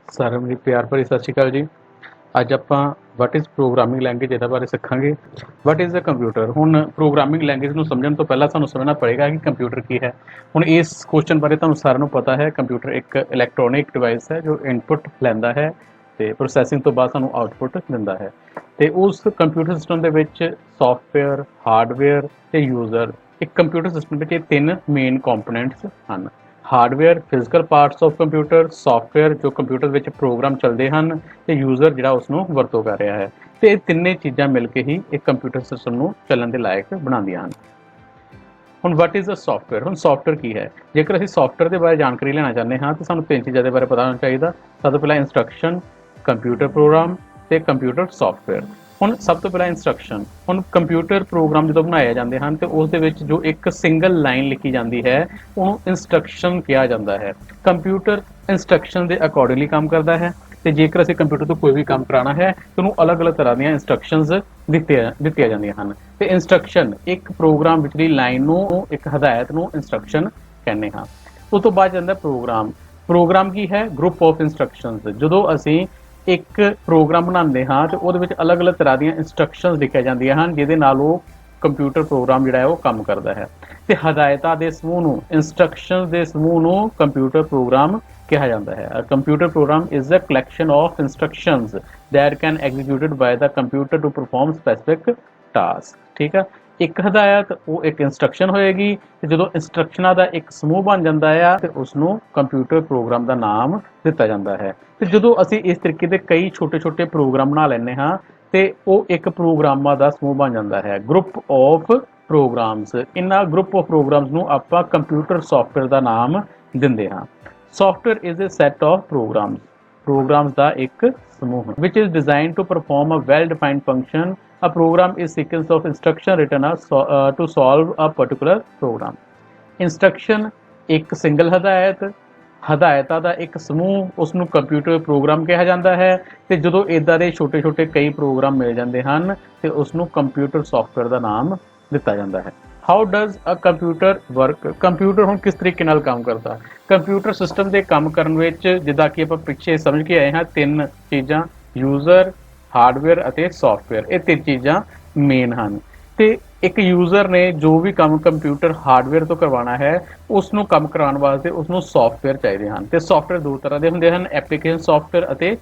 ਸਾਰਿਆਂ ਨੂੰ ਪਿਆਰ ਭਰੀ ਸਤਿ ਸ਼੍ਰੀ ਅਕਾਲ ਜੀ। ਅੱਜ ਆਪਾਂ ਵਟ ਇਜ਼ ਪ੍ਰੋਗਰਾਮਿੰਗ ਲੈਂਗੁਏਜ ਇਹਦੇ ਬਾਰੇ ਸਿੱਖਾਂਗੇ। What is a computer. ਹੁਣ ਪ੍ਰੋਗਰਾਮਿੰਗ ਲੈਂਗੁਏਜ ਨੂੰ ਸਮਝਣ ਤੋਂ ਪਹਿਲਾਂ ਸਾਨੂੰ ਸਮਝਣਾ ਪੜੇਗਾ ਕਿ ਕੰਪਿਊਟਰ ਕੀ ਹੈ। ਹੁਣ ਇਸ ਕੁਐਸਚਨ ਬਾਰੇ ਤੁਹਾਨੂੰ ਸਾਰਿਆਂ ਨੂੰ ਪਤਾ ਹੈ, ਕੰਪਿਊਟਰ ਇੱਕ ਇਲੈਕਟ੍ਰੋਨਿਕ ਡਿਵਾਈਸ ਹੈ ਜੋ ਇਨਪੁਟ ਲੈਂਦਾ ਹੈ ਤੇ ਪ੍ਰੋਸੈਸਿੰਗ ਤੋਂ ਬਾਅਦ ਸਾਨੂੰ ਆਊਟਪੁੱਟ ਦਿੰਦਾ ਹੈ। ਤੇ ਉਸ ਕੰਪਿਊਟਰ ਸਿਸਟਮ ਦੇ ਵਿੱਚ ਸੌਫਟਵੇਅਰ, ਹਾਰਡਵੇਅਰ ਤੇ ਯੂਜ਼ਰ, ਇੱਕ ਕੰਪਿਊਟਰ ਸਿਸਟਮ ਵਿੱਚ ਇਹ ਤਿੰਨ ਮੇਨ ਕੰਪੋਨੈਂਟਸ ਹਨ। Hardware physical parts of computer, software ਜੋ ਕੰਪਿਊਟਰ ਵਿੱਚ ਪ੍ਰੋਗਰਾਮ ਚੱਲਦੇ ਹਨ ਤੇ ਯੂਜ਼ਰ ਜਿਹੜਾ ਉਸ ਨੂੰ ਵਰਤੋਂ ਕਰ ਰਿਹਾ ਹੈ। ਤੇ ਇਹ ਤਿੰਨੇ ਚੀਜ਼ਾਂ ਮਿਲ ਕੇ ਹੀ ਇੱਕ ਕੰਪਿਊਟਰ ਸਿਸਟਮ ਨੂੰ ਚੱਲਣ ਦੇ ਲਾਇਕ ਬਣਾਉਂਦੀਆਂ ਹਨ। ਹੁਣ ਵਟ ਇਜ਼ ਅ ਸੌਫਟਵੇਅਰ। ਹੁਣ ਸੌਫਟਵੇਅਰ ਕੀ ਹੈ? ਜੇਕਰ ਅਸੀਂ ਸੌਫਟਵੇਅਰ ਦੇ ਬਾਰੇ ਜਾਣਕਾਰੀ ਲੈਣਾ ਚਾਹੁੰਦੇ ਹਾਂ ਤਾਂ ਸਾਨੂੰ ਤਿੰਨ ਚੀਜ਼ਾਂ ਦੇ ਬਾਰੇ ਪਤਾ ਹੋਣਾ ਚਾਹੀਦਾ। ਸਭ ਤੋਂ ਪਹਿਲਾਂ ਇੰਸਟਰਕਸ਼ਨ, ਕੰਪਿਊਟਰ ਪ੍ਰੋਗਰਾਮ ਤੇ ਕੰਪਿਊਟਰ ਸੌਫਟਵੇਅਰ। ਹੁਣ ਸਭ ਤੋਂ ਪਹਿਲਾਂ ਇੰਸਟਰਕਸ਼ਨ। ਹੁਣ ਕੰਪਿਊਟਰ ਪ੍ਰੋਗਰਾਮ ਜਦੋਂ ਬਣਾਏ ਜਾਂਦੇ ਹਨ ਤੇ ਉਸ ਦੇ ਵਿੱਚ ਜੋ ਇੱਕ ਸਿੰਗਲ ਲਾਈਨ ਲਿਖੀ ਜਾਂਦੀ ਹੈ ਉਹਨੂੰ ਇੰਸਟਰਕਸ਼ਨ ਕਿਹਾ ਜਾਂਦਾ ਹੈ। ਕੰਪਿਊਟਰ ਇੰਸਟਰਕਸ਼ਨ ਦੇ ਅਕੋਰਡਿੰਗਲੀ ਕੰਮ ਕਰਦਾ ਹੈ ਤੇ ਜੇਕਰ ਅਸੀਂ ਕੰਪਿਊਟਰ ਤੋਂ ਕੋਈ ਵੀ ਕੰਮ ਕਰਾਉਣਾ ਹੈ ਤਾਂ ਉਹਨੂੰ ਅਲੱਗ-ਅਲੱਗ ਤਰ੍ਹਾਂ ਦੀਆਂ ਇੰਸਟਰਕਸ਼ਨਸ ਦਿੱਤੀਆਂ ਜਾਂਦੀਆਂ ਹਨ। ਤੇ ਇੰਸਟਰਕਸ਼ਨ ਇੱਕ ਪ੍ਰੋਗਰਾਮ ਵਿਚਲੀ ਲਾਈਨ ਨੂੰ, ਇੱਕ ਹਦਾਇਤ ਨੂੰ ਇੰਸਟਰਕਸ਼ਨ ਕਹਿੰਦੇ ਹਾਂ। ਉਸ ਤੋਂ ਬਾਅਦ ਜਾਂਦਾ ਪ੍ਰੋਗਰਾਮ। ਪ੍ਰੋਗਰਾਮ ਕੀ ਹੈ? Group of instructions. ਜਦੋਂ ਅਸੀਂ ਇੱਕ ਪ੍ਰੋਗਰਾਮ ਬਣਾਉਂਦੇ ਹਾਂ ਤੇ ਉਹਦੇ ਵਿੱਚ ਅਲੱਗ-ਅਲੱਗ ਤਰ੍ਹਾਂ ਦੀਆਂ ਇੰਸਟਰਕਸ਼ਨਸ ਲਿਖੀਆਂ ਜਾਂਦੀਆਂ ਹਨ ਜਿਹਦੇ ਨਾਲ ਉਹ ਕੰਪਿਊਟਰ ਪ੍ਰੋਗਰਾਮ ਜਿਹੜਾ ਹੈ ਉਹ ਕੰਮ ਕਰਦਾ ਹੈ। ਤੇ ਹਦਾਇਤਾਂ ਦੇ ਸਮੂਹ ਨੂੰ, ਇੰਸਟਰਕਸ਼ਨਸ ਦੇ ਸਮੂਹ ਨੂੰ ਕੰਪਿਊਟਰ ਪ੍ਰੋਗਰਾਮ ਕਿਹਾ ਜਾਂਦਾ ਹੈ। Computer program is a collection of instructions that can executed by the computer to perform specific task। ਠੀਕ ਆ, ਇੱਕ ਹਦਾਇਤ ਉਹ ਇੱਕ ਇੰਸਟਰਕਸ਼ਨ ਹੋਏਗੀ ਤੇ ਜਦੋਂ ਇੰਸਟਰਕਸ਼ਨਾਂ ਦਾ ਇੱਕ ਸਮੂਹ ਬਣ ਜਾਂਦਾ ਆ ਤੇ ਉਸ ਨੂੰ ਕੰਪਿਊਟਰ ਪ੍ਰੋਗਰਾਮ ਦਾ ਨਾਮ ਦਿੱਤਾ ਜਾਂਦਾ ਹੈ। ਤੇ ਜਦੋਂ ਅਸੀਂ ਇਸ ਤਰੀਕੇ ਦੇ ਕਈ ਛੋਟੇ-ਛੋਟੇ ਪ੍ਰੋਗਰਾਮ ਬਣਾ ਲੈਂਦੇ ਹਾਂ ਤੇ ਉਹ ਇੱਕ ਪ੍ਰੋਗਰਾਮਾਂ ਦਾ ਸਮੂਹ ਬਣ ਜਾਂਦਾ ਹੈ, ਗਰੁੱਪ ਆਫ ਪ੍ਰੋਗਰਾਮਸ। ਇਹਨਾਂ ਗਰੁੱਪ ਆਫ ਪ੍ਰੋਗਰਾਮਸ ਨੂੰ ਆਪਾਂ ਕੰਪਿਊਟਰ ਸੌਫਟਵੇਅਰ ਦਾ ਨਾਮ ਦਿੰਦੇ ਹਾਂ। Software is a set of programs ਦਾ ਇੱਕ ਸਮੂਹ which is designed to perform a well-defined function. A program is sequence of instruction written to solve a particular program. Instruction ਇੱਕ ਸਿੰਗਲ ਹਦਾਇਤ, ਹਦਾਇਤਾਂ ਦਾ ਇੱਕ ਸਮੂਹ, ਉਸ ਨੂੰ ਕੰਪਿਊਟਰ ਪ੍ਰੋਗਰਾਮ ਕਿਹਾ ਜਾਂਦਾ ਹੈ। ਤੇ ਜਦੋਂ ਇਦਾਂ ਦੇ ਛੋਟੇ-ਛੋਟੇ ਕਈ ਪ੍ਰੋਗਰਾਮ ਮਿਲ ਜਾਂਦੇ ਹਨ ਤੇ ਉਸ ਨੂੰ ਕੰਪਿਊਟਰ ਸੌਫਟਵੇਅਰ ਦਾ ਨਾਮ ਦਿੱਤਾ ਜਾਂਦਾ ਹੈ। How does a computer work. Computer ਹੁਣ ਕਿਸ ਤਰੀਕੇ ਨਾਲ ਕੰਮ ਕਰਦਾ? ਕੰਪਿਊਟਰ ਸਿਸਟਮ ਦੇ ਕੰਮ ਕਰਨ ਵਿੱਚ ਜਿੱਦਾਂ ਕਿ ਆਪਾਂ ਪਿੱਛੇ ਸਮਝ ਕੇ ਆਏ ਹਾਂ, ਤਿੰਨ ਚੀਜ਼ਾਂ ਯੂਜ਼ਰ, ਹਾਰਡਵੇਅਰ ਅਤੇ ਸੌਫਟਵੇਅਰ, ਇਹ ਤਿੰਨ ਚੀਜ਼ਾਂ ਮੇਨ ਹਨ। ਤੇ ਇੱਕ ਯੂਜ਼ਰ ਨੇ ਜੋ ਵੀ ਕੰਮ ਕੰਪਿਊਟਰ ਹਾਰਡਵੇਅਰ ਤੋਂ ਕਰਵਾਉਣਾ ਹੈ ਉਸ ਨੂੰ ਕੰਮ ਕਰਾਉਣ ਵਾਸਤੇ ਉਸ ਨੂੰ ਸੌਫਟਵੇਅਰ ਚਾਹੀਦੇ ਹਨ। ਤੇ ਸੌਫਟਵੇਅਰ ਦੋ ਤਰ੍ਹਾਂ ਦੇ ਹੁੰਦੇ ਹਨ, ਐਪਲੀਕੇਸ਼ਨ ਸੌਫਟਵੇਅਰ ਅਤੇ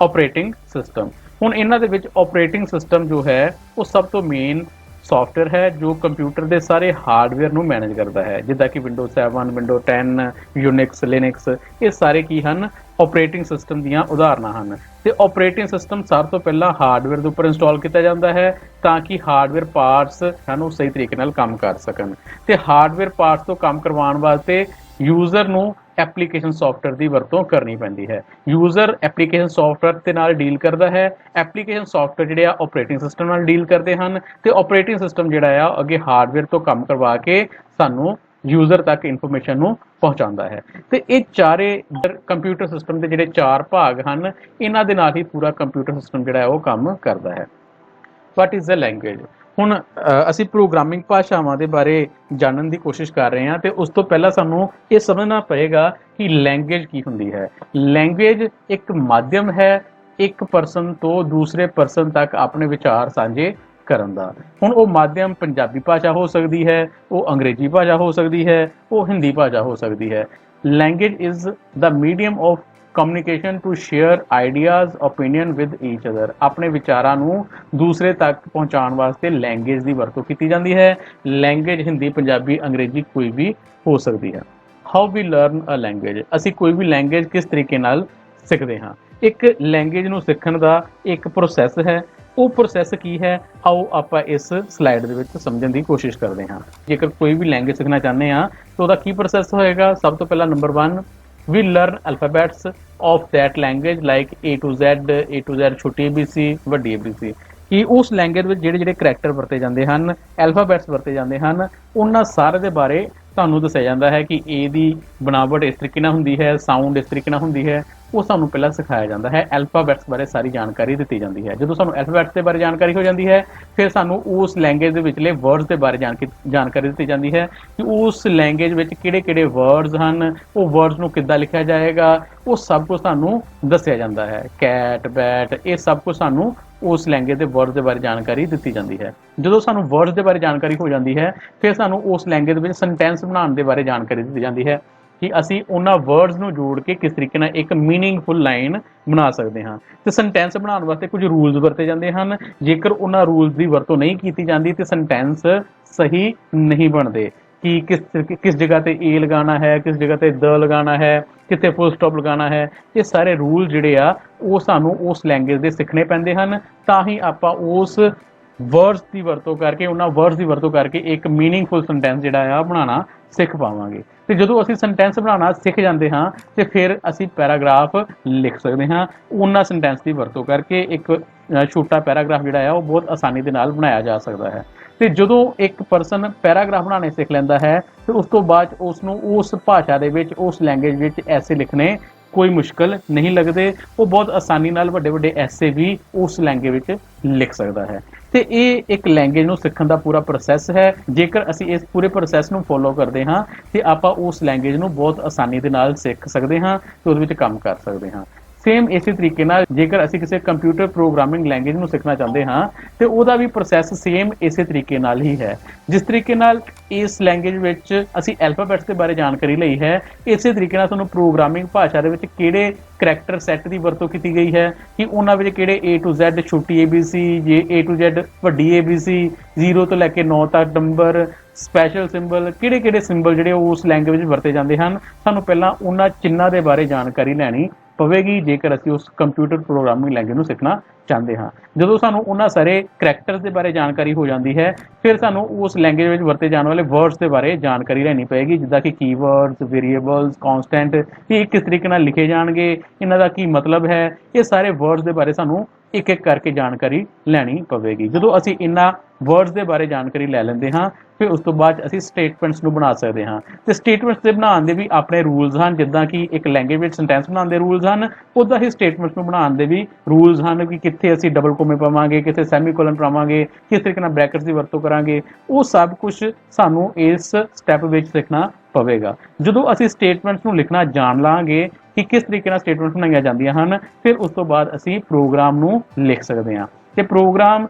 ਆਪਰੇਟਿੰਗ ਸਿਸਟਮ। ਹੁਣ ਇਹਨਾਂ ਦੇ ਵਿੱਚ ਆਪਰੇਟਿੰਗ ਸਿਸਟਮ ਜੋ ਹੈ ਉਹ ਸਭ ਤੋਂ ਮੇਨ ਸੌਫਟਵੇਅਰ ਹੈ ਜੋ ਕੰਪਿਊਟਰ ਦੇ ਸਾਰੇ ਹਾਰਡਵੇਅਰ ਨੂੰ ਮੈਨੇਜ ਕਰਦਾ ਹੈ, ਜਿੱਦਾਂ ਕਿ ਵਿੰਡੋਜ਼ 7, ਵਿੰਡੋ 10, ਯੂਨਿਕਸ, ਲਿਨਕਸ, ਇਹ ਸਾਰੇ ਕੀ ਹਨ? ਆਪਰੇਟਿੰਗ ਸਿਸਟਮ ਦੀਆਂ ਉਦਾਹਰਨਾਂ ਹਨ। ਤੇ ਆਪਰੇਟਿੰਗ ਸਿਸਟਮ ਸਭ ਤੋਂ ਪਹਿਲਾਂ ਹਾਰਡਵੇਅਰ ਦੇ ਉੱਪਰ ਇੰਸਟਾਲ ਕੀਤਾ ਜਾਂਦਾ ਹੈ ਤਾਂ ਕਿ ਹਾਰਡਵੇਅਰ ਪਾਰਟਸ ਹਨ ਉਹ ਸਹੀ ਤਰੀਕੇ ਨਾਲ ਕੰਮ ਕਰ ਸਕਣ। ਤੇ ਹਾਰਡਵੇਅਰ ਪਾਰਟਸ ਤੋਂ ਕੰਮ ਕਰਵਾਉਣ ਵਾਸਤੇ ਯੂਜ਼ਰ ਨੂੰ ਐਪਲੀਕੇਸ਼ਨ ਸੌਫਟਵੇਅਰ ਦੀ ਵਰਤੋਂ ਕਰਨੀ ਪੈਂਦੀ ਹੈ। ਯੂਜ਼ਰ ਐਪਲੀਕੇਸ਼ਨ ਸੌਫਟਵੇਅਰ ਦੇ ਨਾਲ ਡੀਲ ਕਰਦਾ ਹੈ, ਐਪਲੀਕੇਸ਼ਨ ਸੌਫਟਵੇਅਰ ਜਿਹੜੇ ਆ ਆਪਰੇਟਿੰਗ ਸਿਸਟਮ ਨਾਲ ਡੀਲ ਕਰਦੇ ਹਨ ਤੇ ਆਪਰੇਟਿੰਗ ਸਿਸਟਮ ਜਿਹੜਾ ਆ ਅੱਗੇ ਹਾਰਡਵੇਅਰ ਤੋਂ ਕੰਮ ਕਰਵਾ ਕੇ ਸਾਨੂੰ ਯੂਜ਼ਰ ਤੱਕ ਇਨਫੋਰਮੇਸ਼ਨ ਨੂੰ ਪਹੁੰਚਾਉਂਦਾ ਹੈ। ਤੇ ਇਹ ਚਾਰੇ ਕੰਪਿਊਟਰ ਸਿਸਟਮ ਦੇ ਜਿਹੜੇ ਚਾਰ ਭਾਗ ਹਨ ਇਹਨਾਂ ਦੇ ਨਾਲ ਹੀ ਪੂਰਾ ਕੰਪਿਊਟਰ ਸਿਸਟਮ ਜਿਹੜਾ ਹੈ ਉਹ ਕੰਮ ਕਰਦਾ ਹੈ। What is a language. ਹੁਣ ਅਸੀਂ ਪ੍ਰੋਗਰਾਮਿੰਗ ਭਾਸ਼ਾਵਾਂ ਦੇ ਬਾਰੇ ਜਾਣਨ ਦੀ ਕੋਸ਼ਿਸ਼ ਕਰ ਰਹੇ ਹਾਂ ਤੇ ਉਸ ਤੋਂ ਪਹਿਲਾਂ ਸਾਨੂੰ ਇਹ ਸਮਝਣਾ ਪਏਗਾ ਕਿ ਲੈਂਗੁਏਜ ਕੀ ਹੁੰਦੀ ਹੈ। ਲੈਂਗੁਏਜ ਇੱਕ ਮਾਧਿਅਮ ਹੈ ਇੱਕ ਪਰਸਨ ਤੋਂ ਦੂਸਰੇ ਪਰਸਨ ਤੱਕ ਆਪਣੇ ਵਿਚਾਰ ਸਾਂਝੇ ਕਰਨ ਦਾ। ਹੁਣ ਉਹ ਮਾਧਿਅਮ ਪੰਜਾਬੀ ਭਾਸ਼ਾ ਹੋ ਸਕਦੀ ਹੈ, ਉਹ ਅੰਗਰੇਜ਼ੀ ਭਾਸ਼ਾ ਹੋ ਸਕਦੀ ਹੈ, ਉਹ ਹਿੰਦੀ ਭਾਸ਼ਾ ਹੋ ਸਕਦੀ ਹੈ। Language is the medium of communication to share ideas, opinion with each other. ਆਪਣੇ ਵਿਚਾਰਾਂ ਨੂੰ ਦੂਸਰੇ ਤੱਕ ਪਹੁੰਚਾਉਣ ਵਾਸਤੇ ਲੈਂਗੁਏਜ ਦੀ ਵਰਤੋਂ ਕੀਤੀ ਜਾਂਦੀ ਹੈ। ਲੈਂਗੁਏਜ ਹਿੰਦੀ, ਪੰਜਾਬੀ, ਅੰਗਰੇਜ਼ੀ ਕੋਈ ਵੀ ਹੋ ਸਕਦੀ ਹੈ। How we learn a language. ਅਸੀਂ ਕੋਈ ਵੀ ਲੈਂਗੁਏਜ ਕਿਸ ਤਰੀਕੇ ਨਾਲ ਸਿੱਖਦੇ ਹਾਂ? ਇੱਕ ਲੈਂਗੁਏਜ ਨੂੰ ਸਿੱਖਣ ਦਾ ਇੱਕ ਪ੍ਰੋਸੈਸ ਹੈ। ਉਹ ਪ੍ਰੋਸੈਸ ਕੀ ਹੈ ਆਓ ਆਪਾਂ ਇਸ ਸਲਾਈਡ ਦੇ ਵਿੱਚ ਸਮਝਣ ਦੀ ਕੋਸ਼ਿਸ਼ ਕਰਦੇ ਹਾਂ। ਜੇਕਰ ਕੋਈ ਵੀ ਲੈਂਗੁਏਜ ਸਿੱਖਣਾ ਚਾਹੁੰਦੇ ਹਾਂ ਤਾਂ ਉਹਦਾ ਕੀ ਪ੍ਰੋਸੈਸ ਹੋਏਗਾ? ਸਭ ਤੋਂ ਪਹਿਲਾਂ number 1, we learn alphabets of that language like A to Z, ਛੋਟੀ ABC, ਵੱਡੀ ABC। ਕਿ ਉਸ ਲੈਂਗੁਏਜ ਵਿੱਚ ਜਿਹੜੇ ਕਰੈਕਟਰ ਵਰਤੇ ਜਾਂਦੇ ਹਨ, ਐਲਫਾਬੈਟਸ ਵਰਤੇ ਜਾਂਦੇ ਹਨ, ਉਹਨਾਂ ਸਾਰੇ ਦੇ ਬਾਰੇ ਤੁਹਾਨੂੰ ਦੱਸਿਆ ਜਾਂਦਾ ਹੈ ਕਿ ਇਹਦੀ ਬਣਾਵਟ ਇਸ ਤਰੀਕੇ ਨਾਲ ਹੁੰਦੀ ਹੈ, ਸਾਊਂਡ ਇਸ ਤਰੀਕੇ ਨਾਲ ਹੁੰਦੀ ਹੈ, ਉਹ ਸਾਨੂੰ ਪਹਿਲਾਂ ਸਿਖਾਇਆ ਜਾਂਦਾ ਹੈ। ਐਲਫਾਬੈਟਸ ਬਾਰੇ ਸਾਰੀ ਜਾਣਕਾਰੀ ਦਿੱਤੀ ਜਾਂਦੀ ਹੈ। ਜਦੋਂ ਸਾਨੂੰ ਐਲਫਾਬੈਟਸ ਦੇ ਬਾਰੇ ਜਾਣਕਾਰੀ ਹੋ ਜਾਂਦੀ ਹੈ, ਫਿਰ ਸਾਨੂੰ ਉਸ ਲੈਂਗੁਏਜ ਦੇ ਵਿਚਲੇ ਵਰਡਸ ਦੇ ਬਾਰੇ ਜਾਣਕਾਰੀ ਦਿੱਤੀ ਜਾਂਦੀ ਹੈ ਕਿ ਉਸ ਲੈਂਗੁਏਜ ਵਿੱਚ ਕਿਹੜੇ-ਕਿਹੜੇ ਵਰਡਸ ਹਨ, ਉਹ ਵਰਡਸ ਨੂੰ ਕਿੱਦਾਂ ਲਿਖਿਆ ਜਾਏਗਾ, ਉਹ ਸਭ ਕੁਝ ਸਾਨੂੰ ਦੱਸਿਆ ਜਾਂਦਾ ਹੈ। ਕੈਟ, ਬੈਟ, ਇਹ ਸਭ ਕੁਝ ਸਾਨੂੰ ਉਸ ਲੈਂਗੁਏਜ ਦੇ ਵਰਡਸ ਦੇ ਬਾਰੇ ਜਾਣਕਾਰੀ ਦਿੱਤੀ ਜਾਂਦੀ ਹੈ। ਜਦੋਂ ਸਾਨੂੰ ਵਰਡਸ ਦੇ ਬਾਰੇ ਜਾਣਕਾਰੀ ਹੋ ਜਾਂਦੀ ਹੈ, ਫਿਰ ਸਾਨੂੰ ਉਸ ਲੈਂਗੁਏਜ ਦੇ ਵਿੱਚ ਸੈਂਟੈਂਸ ਬਣਾਉਣ ਦੇ ਬਾਰੇ ਜਾਣਕਾਰੀ ਦਿੱਤੀ ਜਾਂਦੀ ਹੈ ਕਿ ਅਸੀਂ ਉਹਨਾਂ ਵਰਡਸ ਨੂੰ ਜੋੜ ਕੇ ਕਿਸ ਤਰੀਕੇ ਨਾਲ ਇੱਕ ਮੀਨਿੰਗਫੁਲ ਲਾਈਨ ਬਣਾ ਸਕਦੇ ਹਾਂ। ਤੇ ਸੈਂਟੈਂਸ ਬਣਾਉਣ ਵਾਸਤੇ ਕੁਝ ਰੂਲਸ ਵਰਤੇ ਜਾਂਦੇ ਹਨ। ਜੇਕਰ ਉਹਨਾਂ ਰੂਲਸ ਦੀ ਵਰਤੋਂ ਨਹੀਂ ਕੀਤੀ ਜਾਂਦੀ ਤੇ ਸੈਂਟੈਂਸ ਸਹੀ ਨਹੀਂ ਬਣਦੇ ਕਿ ਕਿਸ ਜਗ੍ਹਾ ਤੇ ਏ ਲਗਾਉਣਾ ਹੈ, ਕਿਸ ਜਗ੍ਹਾ ਤੇ ਦ ਲਗਾਉਣਾ ਹੈ, ਕਿੱਥੇ ਫੁੱਲ ਸਟਾਪ ਲਗਾਉਣਾ ਹੈ। ਇਹ ਸਾਰੇ ਰੂਲ ਜਿਹੜੇ ਆ ਉਹ ਸਾਨੂੰ ਉਸ ਲੈਂਗੁਏਜ ਦੇ ਸਿੱਖਣੇ ਪੈਂਦੇ ਹਨ, ਤਾਂ ਹੀ ਆਪਾਂ ਉਸ ਵਰਡਸ ਦੀ ਵਰਤੋਂ ਕਰਕੇ, ਉਹਨਾਂ ਵਰਡਸ ਦੀ ਵਰਤੋਂ ਕਰਕੇ ਇੱਕ ਮੀਨਿੰਗਫੁਲ ਸੈਂਟੈਂਸ ਜਿਹੜਾ ਆ ਬਣਾਉਣਾ ਸਿੱਖ ਪਾਵਾਂਗੇ। ਤੇ ਜਦੋਂ ਅਸੀਂ ਸੈਂਟੈਂਸ ਬਣਾਉਣਾ ਸਿੱਖ ਜਾਂਦੇ ਹਾਂ ਤੇ ਫਿਰ ਅਸੀਂ ਪੈਰਾਗ੍ਰਾਫ ਲਿਖ ਸਕਦੇ ਹਾਂ। ਉਹਨਾਂ ਸੈਂਟੈਂਸ ਦੀ ਵਰਤੋਂ ਕਰਕੇ ਇੱਕ ਛੋਟਾ ਪੈਰਾਗ੍ਰਾਫ ਜਿਹੜਾ ਆ ਉਹ ਬਹੁਤ ਆਸਾਨੀ ਦੇ ਨਾਲ ਬਣਾਇਆ ਜਾ ਸਕਦਾ ਹੈ। ਤੇ ਜਦੋਂ ਇੱਕ ਪਰਸਨ ਪੈਰਾਗ੍ਰਾਫ ਬਣਾਉਣੇ ਸਿੱਖ ਲੈਂਦਾ ਹੈ ਤੇ ਉਸ ਤੋਂ ਬਾਅਦ ਉਸ ਨੂੰ ਉਸ ਭਾਸ਼ਾ ਦੇ ਵਿੱਚ, ਉਸ ਲੈਂਗੁਏਜ ਵਿੱਚ ਐਸੇ ਲਿਖਣੇ ਕੋਈ ਮੁਸ਼ਕਲ ਨਹੀਂ ਲੱਗਦੇ। ਉਹ ਬਹੁਤ ਆਸਾਨੀ ਨਾਲ ਵੱਡੇ ਵੱਡੇ ਐਸੇ ਵੀ ਉਸ ਲੈਂਗੁਏਜ ਵਿੱਚ ਲਿਖ ਸਕਦਾ ਹੈ। ਤੇ ਇਹ ਇੱਕ ਲੈਂਗੁਏਜ ਨੂੰ ਸਿੱਖਣ ਦਾ ਪੂਰਾ ਪ੍ਰੋਸੈਸ ਹੈ। ਜੇਕਰ ਅਸੀਂ ਇਸ ਪੂਰੇ ਪ੍ਰੋਸੈਸ ਨੂੰ ਫੋਲੋ ਕਰਦੇ ਹਾਂ ਤੇ ਆਪਾਂ ਉਸ ਲੈਂਗੁਏਜ ਨੂੰ ਬਹੁਤ ਆਸਾਨੀ ਦੇ ਨਾਲ ਸਿੱਖ ਸਕਦੇ ਹਾਂ ਤੇ ਉਹਦੇ ਵਿੱਚ ਕੰਮ ਕਰ ਸਕਦੇ ਹਾਂ। ਸੇਮ ਇਸੇ ਤਰੀਕੇ ਨਾਲ ਜੇਕਰ ਅਸੀਂ ਕਿਸੇ ਕੰਪਿਊਟਰ ਪ੍ਰੋਗਰਾਮਿੰਗ ਲੈਂਗੁਏਜ ਨੂੰ ਸਿੱਖਣਾ ਚਾਹੁੰਦੇ ਹਾਂ ਤੇ ਉਹਦਾ ਵੀ ਪ੍ਰੋਸੈਸ ਸੇਮ ਇਸੇ ਤਰੀਕੇ ਨਾਲ ਹੀ ਹੈ। ਜਿਸ ਤਰੀਕੇ ਨਾਲ ਇਸ ਲੈਂਗੁਏਜ ਵਿੱਚ ਅਸੀਂ ਐਲਫਾਬੈਟਸ ਦੇ ਬਾਰੇ ਜਾਣਕਾਰੀ ਲਈ ਹੈ, ਇਸੇ ਤਰੀਕੇ ਨਾਲ ਸਾਨੂੰ ਪ੍ਰੋਗਰਾਮਿੰਗ ਭਾਸ਼ਾ ਦੇ ਵਿੱਚ ਕਿਹੜੇ ਕਰੈਕਟਰ ਸੈੱਟ ਦੀ ਵਰਤੋਂ ਕੀਤੀ ਗਈ ਹੈ ਕਿ ਉਹਨਾਂ ਵਿੱਚ ਕਿਹੜੇ A to Z ਛੋਟੀ ABC, ਜੇ A to Z ਵੱਡੀ ABC, 0 ਤੋਂ ਲੈ ਕੇ 9 ਤੱਕ ਨੰਬਰ, ਸਪੈਸ਼ਲ ਸਿੰਬਲ, ਕਿਹੜੇ ਸਿੰਬਲ ਜਿਹੜੇ ਉਸ ਲੈਂਗੁਏਜ ਵਿੱਚ ਵਰਤੇ ਜਾਂਦੇ ਹਨ, ਸਾਨੂੰ ਪਹਿਲਾਂ ਉਹਨਾਂ ਚਿੰਨ੍ਹਾਂ ਦੇ ਬਾਰੇ ਜਾਣਕਾਰੀ ਲੈਣੀ ਪਵੇਗੀ ਜੇਕਰ ਅਸੀਂ ਉਸ ਕੰਪਿਊਟਰ ਪ੍ਰੋਗਰਾਮਿੰਗ ਲੈਂਗੁਏਜ ਨੂੰ ਸਿੱਖਣਾ ਚਾਹੁੰਦੇ ਹਾਂ। ਜਦੋਂ ਸਾਨੂੰ ਉਹਨਾਂ ਸਾਰੇ ਕਰੈਕਟਰਸ ਦੇ ਬਾਰੇ ਜਾਣਕਾਰੀ ਹੋ ਜਾਂਦੀ ਹੈ, ਫਿਰ ਸਾਨੂੰ ਉਸ ਲੈਂਗੁਏਜ ਵਿੱਚ ਵਰਤੇ ਜਾਣ ਵਾਲੇ ਵਰਡਸ ਦੇ ਬਾਰੇ ਜਾਣਕਾਰੀ ਲੈਣੀ ਪਏਗੀ, ਜਿੱਦਾਂ ਕਿ ਕੀਵਰਡਸ, ਵੇਰੀਏਬਲਸ, ਕੌਨਸਟੈਂਟ, ਇਹ ਕਿਸ ਤਰੀਕੇ ਨਾਲ ਲਿਖੇ ਜਾਣਗੇ, ਇਹਨਾਂ ਦਾ ਕੀ ਮਤਲਬ ਹੈ। ਇਹ ਸਾਰੇ ਵਰਡਸ ਦੇ ਬਾਰੇ ਸਾਨੂੰ ਇੱਕ ਇੱਕ ਕਰਕੇ ਜਾਣਕਾਰੀ ਲੈਣੀ ਪਵੇਗੀ। ਜਦੋਂ ਅਸੀਂ ਇਹਨਾਂ ਵਰਡਸ ਦੇ ਬਾਰੇ ਜਾਣਕਾਰੀ ਲੈ ਲੈਂਦੇ ਹਾਂ, ਫਿਰ ਉਸ ਤੋਂ ਬਾਅਦ ਅਸੀਂ ਸਟੇਟਮੈਂਟਸ ਨੂੰ ਬਣਾ ਸਕਦੇ ਹਾਂ। ਤੇ ਸਟੇਟਮੈਂਟਸ ਦੇ ਬਣਾਉਣ ਦੇ ਵੀ ਆਪਣੇ ਰੂਲਸ ਹਨ। ਜਿੱਦਾਂ ਕਿ ਇੱਕ ਲੈਂਗੁਏਜ ਵਿੱਚ ਸੈਂਟੈਂਸ ਬਣਾਉਣ ਦੇ ਰੂਲਸ ਹਨ, ਉੱਦਾਂ ਹੀ ਸਟੇਟਮੈਂਟਸ ਨੂੰ ਬਣਾਉਣ ਦੇ ਵੀ ਰੂਲਸ ਹਨ ਕਿ ਕਿੱਥੇ ਅਸੀਂ ਡਬਲ ਕੋਮੇ ਪਾਵਾਂਗੇ, ਕਿੱਥੇ ਸੈਮੀਕੋਲਨ ਪਾਵਾਂਗੇ, ਕਿਸ ਤਰੀਕੇ ਨਾਲ ਬ੍ਰੈਕਟਸ ਦੀ ਵਰਤੋਂ ਕਰਾਂਗੇ। ਉਹ ਸਭ ਕੁਝ ਸਾਨੂੰ ਇਸ ਸਟੈਪ ਵਿੱਚ ਸਿੱਖਣਾ ਪਵੇਗਾ। ਜਦੋਂ ਅਸੀਂ ਸਟੇਟਮੈਂਟਸ ਨੂੰ ਲਿਖਣਾ ਜਾਣ ਲਾਂਗੇ ਕਿ ਕਿਸ ਤਰੀਕੇ ਨਾਲ ਸਟੇਟਮੈਂਟਸ ਬਣਾਈਆਂ ਜਾਂਦੀਆਂ ਹਨ, ਫਿਰ ਉਸ ਤੋਂ ਬਾਅਦ ਅਸੀਂ ਪ੍ਰੋਗਰਾਮ ਨੂੰ ਲਿਖ ਸਕਦੇ ਹਾਂ। ਤੇ ਪ੍ਰੋਗਰਾਮ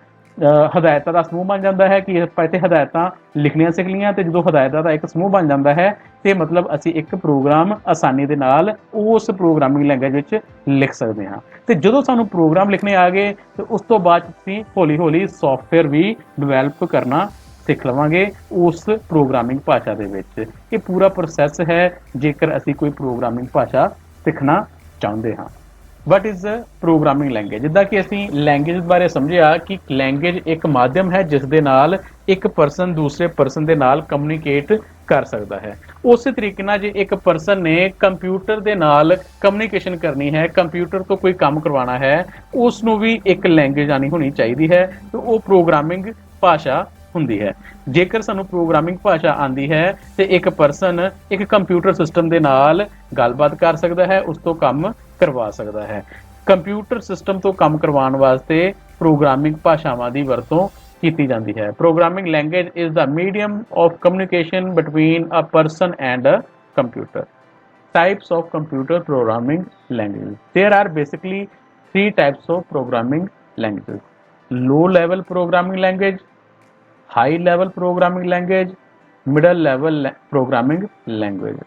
ਹਦਾਇਤਾਂ ਦਾ ਸਮੂਹ ਬਣ ਜਾਂਦਾ ਹੈ ਕਿ ਆਪਾਂ ਇੱਥੇ ਹਦਾਇਤਾਂ ਲਿਖਣੀਆਂ ਸਿੱਖ ਲਈਆਂ। ਤੇ ਜਦੋਂ ਹਦਾਇਤਾਂ ਦਾ ਇੱਕ ਸਮੂਹ ਬਣ ਜਾਂਦਾ ਹੈ ਤੇ ਮਤਲਬ ਅਸੀਂ ਇੱਕ ਪ੍ਰੋਗਰਾਮ ਆਸਾਨੀ ਦੇ ਨਾਲ ਉਸ ਪ੍ਰੋਗਰਾਮਿੰਗ ਲੈਂਗੁਏਜ ਵਿੱਚ ਲਿਖ ਸਕਦੇ ਹਾਂ। ਤੇ ਜਦੋਂ ਸਾਨੂੰ ਪ੍ਰੋਗਰਾਮ ਲਿਖਣੇ ਆ ਗਏ ਤੇ ਉਸ ਤੋਂ ਬਾਅਦ ਅਸੀਂ ਹੌਲੀ-ਹੌਲੀ ਸੌਫਟਵੇਅਰ ਵੀ ਡਿਵੈਲਪ ਕਰਨਾ ਸਿੱਖ ਲਵਾਂਗੇ ਉਸ ਪ੍ਰੋਗਰਾਮਿੰਗ ਭਾਸ਼ਾ ਦੇ ਵਿੱਚ। ਇਹ ਪੂਰਾ ਪ੍ਰੋਸੈਸ ਹੈ ਜੇਕਰ ਅਸੀਂ ਕੋਈ ਪ੍ਰੋਗਰਾਮਿੰਗ ਭਾਸ਼ਾ ਸਿੱਖਣਾ ਚਾਹੁੰਦੇ ਹਾਂ। What is programming language? ਜਿੱਦਾਂ ਕਿ ਅਸੀਂ ਲੈਂਗੁਏਜ ਬਾਰੇ ਸਮਝਿਆ ਕਿ ਲੈਂਗੁਏਜ ਇੱਕ ਮਾਧਿਅਮ ਹੈ ਜਿਸ ਦੇ ਨਾਲ ਇੱਕ ਪਰਸਨ ਦੂਸਰੇ ਪਰਸਨ ਦੇ ਨਾਲ ਕਮਿਊਨੀਕੇਟ ਕਰ ਸਕਦਾ ਹੈ। ਉਸੇ ਤਰੀਕੇ ਨਾਲ ਜੇ ਇੱਕ ਪਰਸਨ ਨੇ ਕੰਪਿਊਟਰ ਦੇ ਨਾਲ ਕਮਿਊਨੀਕੇਸ਼ਨ ਕਰਨੀ ਹੈ, ਕੰਪਿਊਟਰ ਤੋਂ ਕੋਈ ਕੰਮ ਕਰਵਾਉਣਾ ਹੈ, ਉਸ ਨੂੰ ਵੀ ਇੱਕ ਲੈਂਗੁਏਜ ਆਣੀ ਹੋਣੀ ਚਾਹੀਦੀ ਹੈ ਤੇ ਉਹ ਪ੍ਰੋਗਰਾਮਿੰਗ ਭਾਸ਼ਾ ਹੁੰਦੀ ਹੈ। ਜੇਕਰ ਸਾਨੂੰ ਪ੍ਰੋਗਰਾਮਿੰਗ ਭਾਸ਼ਾ ਆਂਦੀ ਹੈ ਤੇ ਇੱਕ ਪਰਸਨ ਇੱਕ ਕੰਪਿਊਟਰ ਸਿਸਟਮ ਦੇ ਨਾਲ ਗੱਲਬਾਤ ਕਰ ਸਕਦਾ ਹੈ, ਉਸ ਤੋਂ ਕੰਮ ਕਰਵਾ ਸਕਦਾ ਹੈ। ਕੰਪਿਊਟਰ ਸਿਸਟਮ ਤੋਂ ਕੰਮ ਕਰਵਾਉਣ ਵਾਸਤੇ ਪ੍ਰੋਗਰਾਮਿੰਗ ਭਾਸ਼ਾਵਾਂ ਦੀ ਵਰਤੋਂ ਕੀਤੀ ਜਾਂਦੀ ਹੈ। Programming language is the medium of communication between a person and a computer. Types of computer programming languages. There are basically 3 types of programming languages: low level programming language, high level programming language, middle level programming language.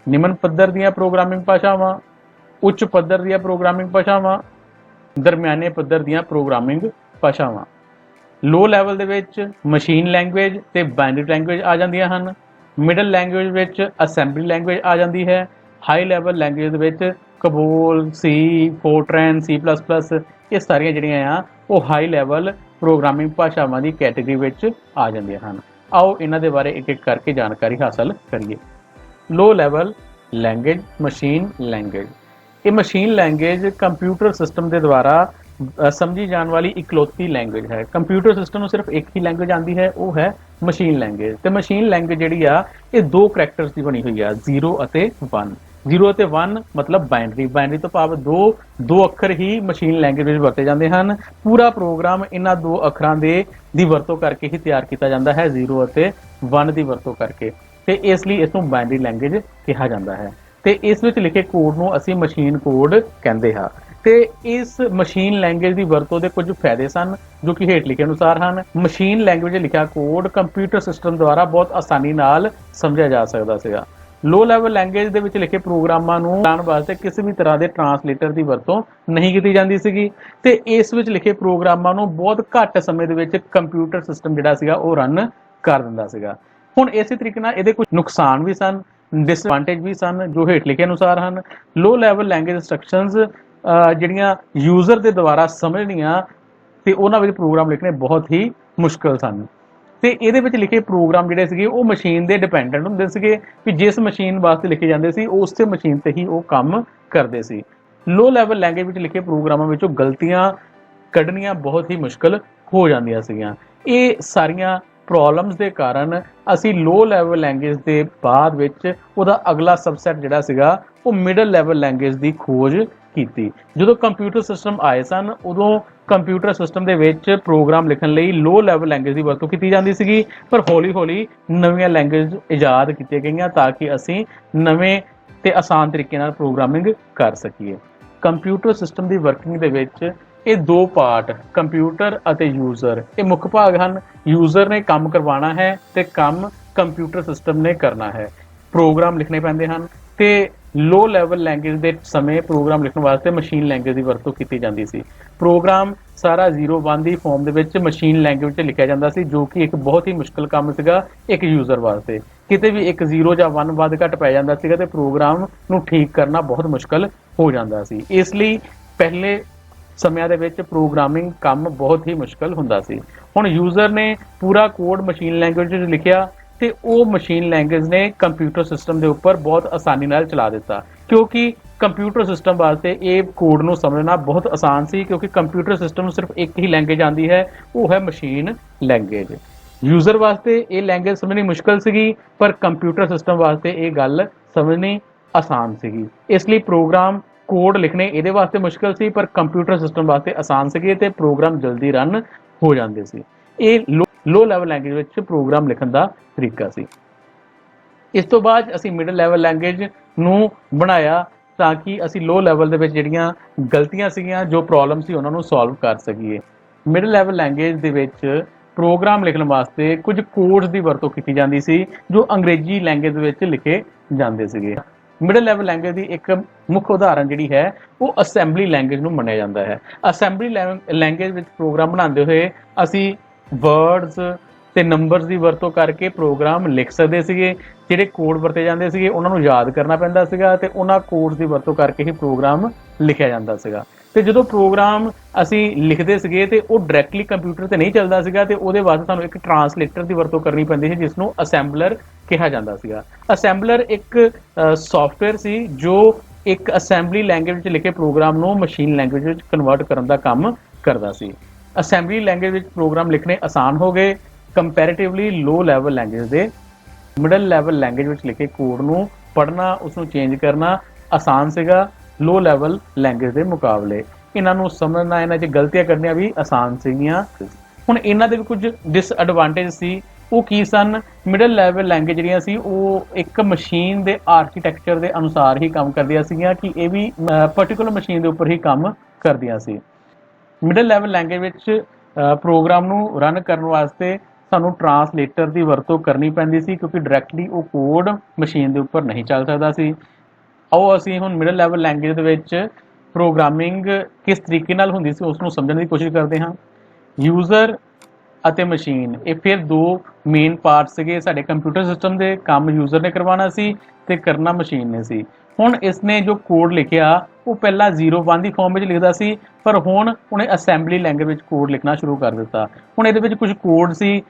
ਨਿਮਨ ਪੱਧਰ ਦੀਆਂ programming ਭਾਸ਼ਾਵਾਂ, ਉੱਚ ਪੱਧਰ ਦੀਆਂ programming ਭਾਸ਼ਾਵਾਂ, ਦਰਮਿਆਨੇ ਪੱਧਰ ਦੀਆਂ ਪ੍ਰੋਗਰਾਮਿੰਗ ਭਾਸ਼ਾਵਾਂ। ਲੋ ਲੈਵਲ ਦੇ ਵਿੱਚ ਮਸ਼ੀਨ ਲੈਂਗੁਏਜ ਤੇ ਬਾਈਨਰੀ ਲੈਂਗੁਏਜ ਆ ਜਾਂਦੀਆਂ ਹਨ। ਮਿਡਲ ਲੈਂਗੁਏਜ ਵਿੱਚ ਅਸੈਂਬਲੀ ਲੈਂਗੁਏਜ ਆ ਜਾਂਦੀ ਹੈ। ਹਾਈ ਲੈਵਲ ਲੈਂਗੁਏਜ ਦੇ ਵਿੱਚ ਕਬੋਲ, ਸੀ, ਫੋਰਟਰਨ, C++, ਇਹ ਸਾਰੀਆਂ ਜਿਹੜੀਆਂ ਆ ਉਹ ਹਾਈ ਲੈਵਲ ਪ੍ਰੋਗਰਾਮਿੰਗ ਭਾਸ਼ਾਵਾਂ ਦੀ ਕੈਟੇਗਰੀ ਵਿੱਚ ਆ ਜਾਂਦੀਆਂ ਹਨ। ਆਓ ਇਹਨਾਂ ਦੇ ਬਾਰੇ ਇੱਕ ਇੱਕ ਕਰਕੇ ਜਾਣਕਾਰੀ ਹਾਸਲ ਕਰੀਏ। Low level language, machine language. ਇਹ ਮਸ਼ੀਨ ਲੈਂਗੁਏਜ ਕੰਪਿਊਟਰ ਸਿਸਟਮ ਦੇ ਦੁਆਰਾ ਸਮਝੀ ਜਾਣ ਵਾਲੀ ਇਕਲੌਤੀ ਲੈਂਗੁਏਜ ਹੈ। ਕੰਪਿਊਟਰ ਸਿਸਟਮ ਨੂੰ ਸਿਰਫ ਇੱਕ ਹੀ ਲੈਂਗੁਏਜ ਆਉਂਦੀ ਹੈ, ਉਹ ਹੈ ਮਸ਼ੀਨ ਲੈਂਗੁਏਜ। ਤੇ ਮਸ਼ੀਨ ਲੈਂਗੁਏਜ ਜਿਹੜੀ ਆ ਇਹ ਦੋ ਕਰੈਕਟਰਸ ਦੀ ਬਣੀ ਹੋਈ ਆ, 0 ਅਤੇ 1। 0 ਅਤੇ 1 ਮਤਲਬ ਬਾਈਨਰੀ। ਬਾਈਨਰੀ ਤੋਂ ਭਾਵ ਦੋ ਅੱਖਰ ਹੀ ਮਸ਼ੀਨ ਲੈਂਗੁਏਜ ਵਿੱਚ ਵਰਤੇ ਜਾਂਦੇ ਹਨ। ਪੂਰਾ ਪ੍ਰੋਗਰਾਮ ਇਹਨਾਂ ਦੋ ਅੱਖਰਾਂ ਦੀ ਵਰਤੋਂ ਕਰਕੇ ਹੀ ਤਿਆਰ ਕੀਤਾ ਜਾਂਦਾ ਹੈ, 0 ਅਤੇ 1 ਦੀ ਵਰਤੋਂ ਕਰਕੇ। ਤੇ ਇਸ ਲਈ ਇਸ ਨੂੰ ਬਾਈਨਰੀ ਲੈਂਗੁਏਜ ਕਿਹਾ ਜਾਂਦਾ ਹੈ। ਤੇ ਇਸ ਵਿੱਚ ਲਿਖੇ ਕੋਡ ਨੂੰ ਅਸੀਂ ਮਸ਼ੀਨ ਕੋਡ ਕਹਿੰਦੇ ਹਾਂ। ਤੇ ਇਸ ਮਸ਼ੀਨ ਲੈਂਗੁਏਜ ਦੀ ਵਰਤੋਂ ਦੇ ਕੁਝ ਫਾਇਦੇ ਸਨ ਜੋ ਕਿ ਹੇਠ ਲਿਖੇ ਅਨੁਸਾਰ ਹਨ। ਮਸ਼ੀਨ ਲੈਂਗੁਏਜ ਲਿਖਿਆ ਕੋਡ ਕੰਪਿਊਟਰ ਸਿਸਟਮ ਦੁਆਰਾ ਬਹੁਤ ਆਸਾਨੀ ਨਾਲ ਸਮਝਿਆ ਜਾ ਸਕਦਾ ਸੀਗਾ। ਲੋ ਲੈਵਲ ਲੈਂਗੁਏਜ ਦੇ ਵਿੱਚ ਲਿਖੇ ਪ੍ਰੋਗਰਾਮਾਂ ਨੂੰ ਚਲਾਉਣ ਵਾਸਤੇ ਕਿਸੇ ਵੀ ਤਰ੍ਹਾਂ ਦੇ ਟਰਾਂਸਲੇਟਰ ਦੀ ਵਰਤੋਂ ਨਹੀਂ ਕੀਤੀ ਜਾਂਦੀ ਸੀਗੀ ਤੇ ਇਸ ਵਿੱਚ ਲਿਖੇ ਪ੍ਰੋਗਰਾਮਾਂ ਨੂੰ ਬਹੁਤ ਘੱਟ ਸਮੇਂ ਦੇ ਵਿੱਚ ਕੰਪਿਊਟਰ ਸਿਸਟਮ ਜਿਹੜਾ ਸੀਗਾ ਉਹ ਰਨ ਕਰ ਦਿੰਦਾ ਸੀਗਾ। ਹੁਣ ਇਸੇ ਤਰੀਕੇ ਨਾਲ ਇਹਦੇ ਕੁਝ ਨੁਕਸਾਨ ਵੀ ਸਨ, ਡਿਸਐਡਵਾਂਟੇਜ ਵੀ ਸਨ ਜੋ ਹੇਠ ਲਿਖੇ ਅਨੁਸਾਰ ਹਨ। ਲੋ ਲੈਵਲ ਲੈਂਗੁਏਜ ਇੰਸਟਰਕਸ਼ਨਸ ਜਿਹੜੀਆਂ ਯੂਜ਼ਰ ਦੇ ਦੁਆਰਾ ਸਮਝਣੀਆਂ ਤੇ ਉਹਨਾਂ ਵਿੱਚ ਪ੍ਰੋਗਰਾਮ ਲਿਖਣੇ ਬਹੁਤ ਹੀ ਮੁਸ਼ਕਲ ਸਨ। ਤੇ ਇਹਦੇ ਵਿੱਚ ਲਿਖੇ ਪ੍ਰੋਗਰਾਮ ਜਿਹੜੇ ਸੀਗੇ ਉਹ ਮਸ਼ੀਨ ਦੇ ਡਿਪੈਂਡੈਂਟ ਹੁੰਦੇ ਸੀਗੇ ਕਿ ਜਿਸ ਮਸ਼ੀਨ ਵਾਸਤੇ ਲਿਖੇ ਜਾਂਦੇ ਸੀ ਉਸੇ ਮਸ਼ੀਨ ਤੇ ਹੀ ਉਹ ਕੰਮ ਕਰਦੇ ਸੀ। ਲੋ ਲੈਵਲ ਲੈਂਗੁਏਜ ਵਿੱਚ ਲਿਖੇ ਪ੍ਰੋਗਰਾਮਾਂ ਵਿੱਚੋਂ ਗਲਤੀਆਂ ਕੱਢਣੀਆਂ ਬਹੁਤ ਹੀ ਮੁਸ਼ਕਲ ਹੋ ਜਾਂਦੀਆਂ ਸੀਗੀਆਂ। ਇਹ ਸਾਰੀਆਂ ਪ੍ਰੋਬਲਮਸ ਦੇ ਕਾਰਨ ਅਸੀਂ ਲੋ ਲੈਵਲ ਲੈਂਗੁਏਜ ਦੇ ਬਾਅਦ ਵਿੱਚ ਉਹਦਾ ਅਗਲਾ ਸਬਸੈਟ ਜਿਹੜਾ ਸੀਗਾ ਉਹ ਮਿਡਲ ਲੈਵਲ ਲੈਂਗੁਏਜ ਦੀ ਖੋਜ ਕੀਤੀ। ਜਦੋਂ ਕੰਪਿਊਟਰ ਸਿਸਟਮ ਆਏ ਸਨ ਉਦੋਂ ਕੰਪਿਊਟਰ ਸਿਸਟਮ ਦੇ ਵਿੱਚ ਪ੍ਰੋਗਰਾਮ ਲਿਖਣ ਲਈ ਲੋ ਲੈਵਲ ਲੈਂਗੁਏਜ ਦੀ ਵਰਤੋਂ ਕੀਤੀ ਜਾਂਦੀ ਸੀਗੀ, ਪਰ ਹੌਲੀ-ਹੌਲੀ ਨਵੀਆਂ ਲੈਂਗੁਏਜ ਇਜਾਦ ਕੀਤੀਆਂ ਗਈਆਂ ਤਾਂ ਕਿ ਅਸੀਂ ਨਵੇਂ ਤੇ ਆਸਾਨ ਤਰੀਕੇ ਨਾਲ ਪ੍ਰੋਗਰਾਮਿੰਗ ਕਰ ਸਕੀਏ। ਕੰਪਿਊਟਰ ਸਿਸਟਮ ਦੀ ਵਰਕਿੰਗ ਦੇ ਵਿੱਚ ਇਹ ਦੋ ਪਾਰਟ ਕੰਪਿਊਟਰ ਅਤੇ ਯੂਜ਼ਰ ਇਹ ਮੁੱਖ ਭਾਗ ਹਨ। ਯੂਜ਼ਰ ਨੇ ਕੰਮ ਕਰਵਾਉਣਾ ਹੈ ਤੇ ਕੰਮ ਕੰਪਿਊਟਰ ਸਿਸਟਮ ਨੇ ਕਰਨਾ ਹੈ। ਪ੍ਰੋਗਰਾਮ ਲਿਖਣੇ ਪੈਂਦੇ ਹਨ ਤੇ ਲੋ ਲੈਵਲ ਲੈਂਗੁਏਜ ਦੇ ਸਮੇਂ ਪ੍ਰੋਗਰਾਮ ਲਿਖਣ ਵਾਸਤੇ ਮਸ਼ੀਨ ਲੈਂਗੁਏਜ ਦੀ ਵਰਤੋਂ ਕੀਤੀ ਜਾਂਦੀ ਸੀ। ਪ੍ਰੋਗਰਾਮ ਸਾਰਾ 0-1 ਦੀ ਫਾਰਮ ਦੇ ਵਿੱਚ ਮਸ਼ੀਨ ਲੈਂਗੁਏਜ 'ਚ ਲਿਖਿਆ ਜਾਂਦਾ ਸੀ ਜੋ ਕਿ ਇੱਕ ਬਹੁਤ ਹੀ ਮੁਸ਼ਕਲ ਕੰਮ ਸੀਗਾ ਇੱਕ ਯੂਜ਼ਰ ਵਾਸਤੇ। ਕਿਤੇ ਵੀ ਇੱਕ 0 ਜਾਂ 1 ਵੱਧ ਘੱਟ ਪੈ ਜਾਂਦਾ ਸੀਗਾ ਤੇ ਪ੍ਰੋਗਰਾਮ ਨੂੰ ਠੀਕ ਕਰਨਾ ਬਹੁਤ ਮੁਸ਼ਕਲ ਹੋ ਜਾਂਦਾ ਸੀ। ਇਸ ਲਈ ਪਹਿਲੇ ਸਮਿਆਂ ਦੇ ਵਿੱਚ ਪ੍ਰੋਗਰਾਮਿੰਗ ਕੰਮ ਬਹੁਤ ਹੀ ਮੁਸ਼ਕਲ ਹੁੰਦਾ ਸੀ। ਹੁਣ ਯੂਜ਼ਰ ਨੇ ਪੂਰਾ ਕੋਡ ਮਸ਼ੀਨ ਲੈਂਗੁਏਜ ਵਿੱਚ ਲਿਖਿਆ ਤੇ ਉਹ ਮਸ਼ੀਨ ਲੈਂਗੁਏਜ ਨੇ ਕੰਪਿਊਟਰ ਸਿਸਟਮ ਦੇ ਉੱਪਰ ਬਹੁਤ ਆਸਾਨੀ ਨਾਲ ਚਲਾ ਦਿੱਤਾ ਕਿਉਂਕਿ ਕੰਪਿਊਟਰ ਸਿਸਟਮ ਵਾਸਤੇ ਇਹ ਕੋਡ ਨੂੰ ਸਮਝਣਾ ਬਹੁਤ ਆਸਾਨ ਸੀ ਕਿਉਂਕਿ ਕੰਪਿਊਟਰ ਸਿਸਟਮ ਨੂੰ ਸਿਰਫ ਇੱਕ ਹੀ ਲੈਂਗੁਏਜ ਆਉਂਦੀ ਹੈ, ਉਹ ਹੈ ਮਸ਼ੀਨ ਲੈਂਗੁਏਜ। ਯੂਜ਼ਰ ਵਾਸਤੇ ਇਹ ਲੈਂਗੁਏਜ ਸਮਝਣੀ ਮੁਸ਼ਕਲ ਸੀਗੀ ਪਰ ਕੰਪਿਊਟਰ ਸਿਸਟਮ ਵਾਸਤੇ ਇਹ ਗੱਲ ਸਮਝਣੀ ਆਸਾਨ ਸੀਗੀ। ਇਸ ਲਈ ਪ੍ਰੋਗਰਾਮ ਕੋਡ ਲਿਖਣੇ ਇਹਦੇ ਵਾਸਤੇ ਮੁਸ਼ਕਲ ਸੀ ਪਰ ਕੰਪਿਊਟਰ ਸਿਸਟਮ ਵਾਸਤੇ ਆਸਾਨ ਸੀਗੇ ਤੇ ਪ੍ਰੋਗਰਾਮ ਜਲਦੀ ਰਨ ਹੋ ਜਾਂਦੇ ਸੀ। ਇਹ ਲੋ ਲੈਵਲ ਲੈਂਗੁਏਜ ਵਿੱਚ ਪ੍ਰੋਗਰਾਮ ਲਿਖਣ ਦਾ ਤਰੀਕਾ ਸੀ। ਇਸ ਤੋਂ ਬਾਅਦ ਅਸੀਂ ਮਿਡਲ ਲੈਵਲ ਲੈਂਗੁਏਜ ਨੂੰ ਬਣਾਇਆ ਤਾਂ ਕਿ ਅਸੀਂ ਲੋ ਲੈਵਲ ਦੇ ਵਿੱਚ ਜਿਹੜੀਆਂ ਗਲਤੀਆਂ ਸੀਗੀਆਂ ਜੋ ਪ੍ਰੋਬਲਮ ਸੀ ਉਹਨਾਂ ਨੂੰ ਸੋਲਵ ਕਰ ਸਕੀਏ। ਮਿਡਲ ਲੈਵਲ ਲੈਂਗੁਏਜ ਦੇ ਵਿੱਚ ਪ੍ਰੋਗਰਾਮ ਲਿਖਣ ਵਾਸਤੇ ਕੁਝ ਕੋਡਸ ਦੀ ਵਰਤੋਂ ਕੀਤੀ ਜਾਂਦੀ ਸੀ ਜੋ ਅੰਗਰੇਜ਼ੀ ਲੈਂਗੁਏਜ ਵਿੱਚ ਲਿਖੇ ਜਾਂਦੇ ਸੀਗੇ। ਮਿਡਲ ਲੈਵਲ ਲੈਂਗੁਏਜ ਦੀ ਇੱਕ ਮੁੱਖ ਉਦਾਹਰਨ ਜਿਹੜੀ ਹੈ ਉਹ ਅਸੈਂਬਲੀ ਲੈਂਗੁਏਜ ਨੂੰ ਮੰਨਿਆ ਜਾਂਦਾ ਹੈ। ਅਸੈਂਬਲੀ ਲੈਂਗੁਏਜ ਵਿੱਚ ਪ੍ਰੋਗਰਾਮ ਬਣਾਉਂਦੇ ਹੋਏ ਅਸੀਂ ਵਰਡਸ ਤੇ ਨੰਬਰਸ ਦੀ ਵਰਤੋਂ ਕਰਕੇ ਪ੍ਰੋਗਰਾਮ ਲਿਖ ਸਕਦੇ ਸੀਗੇ। ਜਿਹੜੇ ਕੋਡ ਵਰਤੇ ਜਾਂਦੇ ਸੀਗੇ ਉਹਨਾਂ ਨੂੰ ਯਾਦ ਕਰਨਾ ਪੈਂਦਾ ਸੀਗਾ ਤੇ ਉਹਨਾਂ ਕੋਡਸ ਦੀ ਵਰਤੋਂ ਕਰਕੇ ਹੀ ਪ੍ਰੋਗਰਾਮ ਲਿਖਿਆ ਜਾਂਦਾ ਸੀਗਾ। ਤੇ ਜਦੋਂ ਪ੍ਰੋਗਰਾਮ ਅਸੀਂ ਲਿਖਦੇ ਸੀਗੇ ਤੇ ਉਹ ਡਾਇਰੈਕਟਲੀ ਕੰਪਿਊਟਰ ਤੇ ਨਹੀਂ ਚੱਲਦਾ ਸੀਗਾ ਤੇ ਉਹਦੇ ਵਾਸਤੇ ਸਾਨੂੰ ਇੱਕ ਟਰਾਂਸਲੇਟਰ ਦੀ ਵਰਤੋਂ ਕਰਨੀ ਪੈਂਦੀ ਸੀ ਜਿਸ ਨੂੰ ਅਸੈਂਬਲਰ ਕਿਹਾ ਜਾਂਦਾ ਸੀਗਾ। ਅਸੈਂਬਲਰ ਇੱਕ ਸੌਫਟਵੇਅਰ ਸੀ ਜੋ ਇੱਕ ਅਸੈਂਬਲੀ ਲੈਂਗੁਏਜ ਵਿੱਚ ਲਿਖੇ ਪ੍ਰੋਗਰਾਮ ਨੂੰ ਮਸ਼ੀਨ ਲੈਂਗੁਏਜ ਵਿੱਚ ਕਨਵਰਟ ਕਰਨ ਦਾ ਕੰਮ ਕਰਦਾ ਸੀ। ਅਸੈਂਬਲੀ ਲੈਂਗੁਏਜ ਵਿੱਚ ਪ੍ਰੋਗਰਾਮ ਲਿਖਣੇ ਆਸਾਨ ਹੋ ਗਏ ਕੰਪੈਰੀਟਿਵਲੀ ਲੋ ਲੈਵਲ ਲੈਂਗੁਏਜ ਦੇ। ਮਿਡਲ ਲੈਵਲ ਲੈਂਗੁਏਜ ਵਿੱਚ ਲਿਖੇ ਕੋਡ ਨੂੰ ਪੜ੍ਹਨਾ ਉਸ ਨੂੰ ਚੇਂਜ ਕਰਨਾ ਆਸਾਨ ਸੀਗਾ ਲੋ ਲੈਵਲ ਲੈਂਗੁਏਜ ਦੇ ਮੁਕਾਬਲੇ। ਇਹਨਾਂ ਨੂੰ ਸਮਝਣਾ ਇਹਨਾਂ 'ਚ ਗਲਤੀਆਂ ਕਰਨੀਆਂ ਵੀ ਆਸਾਨ ਸੀਗੀਆਂ। ਹੁਣ ਇਹਨਾਂ ਦੇ ਵੀ ਕੁਝ ਡਿਸਐਡਵਾਂਟੇਜ ਸੀ। ਉਹ ਕੀ ਸਨ? ਮਿਡਲ ਲੈਵਲ ਲੈਂਗੁਏਜ ਜਿਹੜੀਆਂ ਸੀ ਉਹ ਇੱਕ ਮਸ਼ੀਨ ਦੇ ਆਰਕੀਟੈਕਚਰ ਦੇ ਅਨੁਸਾਰ ਹੀ ਕੰਮ ਕਰਦੀਆਂ ਸੀਗੀਆਂ ਕਿ ਇਹ ਵੀ ਪਰਟੀਕੂਲਰ ਮਸ਼ੀਨ ਦੇ ਉੱਪਰ ਹੀ ਕੰਮ ਕਰਦੀਆਂ ਸੀ। ਮਿਡਲ ਲੈਵਲ ਲੈਂਗੁਏਜ ਵਿੱਚ ਪ੍ਰੋਗਰਾਮ ਨੂੰ ਰਨ ਕਰਨ ਵਾਸਤੇ ਸਾਨੂੰ ਟਰਾਂਸਲੇਟਰ ਦੀ ਵਰਤੋਂ ਕਰਨੀ ਪੈਂਦੀ ਸੀ ਕਿਉਂਕਿ ਡਾਇਰੈਕਟਲੀ ਉਹ ਕੋਡ ਮਸ਼ੀਨ ਦੇ ਉੱਪਰ ਨਹੀਂ ਚੱਲ ਸਕਦਾ ਸੀ। ਆਓ ਅਸੀਂ ਹੁਣ ਮਿਡਲ ਲੈਵਲ ਲੈਂਗੁਏਜ ਦੇ ਵਿੱਚ ਪ੍ਰੋਗਰਾਮਿੰਗ ਕਿਸ ਤਰੀਕੇ ਨਾਲ ਹੁੰਦੀ ਸੀ ਉਸ ਨੂੰ ਸਮਝਣ ਦੀ ਕੋਸ਼ਿਸ਼ ਕਰਦੇ ਹਾਂ। ਯੂਜ਼ਰ ਅਤੇ ਮਸ਼ੀਨ ਇਹ ਫਿਰ ਦੋ ਮੇਨ ਪਾਰਟ ਸੀਗੇ ਸਾਡੇ ਕੰਪਿਊਟਰ ਸਿਸਟਮ ਦੇ। ਕੰਮ ਯੂਜ਼ਰ ਨੇ ਕਰਵਾਉਣਾ ਸੀ ਤੇ ਕਰਨਾ ਮਸ਼ੀਨ ਨੇ ਸੀ। ਹੁਣ ਇਸਨੇ ਜੋ ਕੋਡ ਲਿਖਿਆ ਉਹ ਪਹਿਲਾਂ 0-1 ਦੀ ਫਾਰਮ ਵਿੱਚ ਲਿਖਦਾ ਸੀ ਪਰ ਹੁਣ ਉਹਨੇ ਅਸੈਂਬਲੀ ਲੈਂਗੁਏਜ ਵਿੱਚ ਕੋਡ ਲਿਖਣਾ ਸ਼ੁਰੂ ਕਰ ਦਿੱਤਾ। ਹੁਣ ਇਹਦੇ ਵਿੱਚ ਕੁਝ ਕੋਡ ਸੀ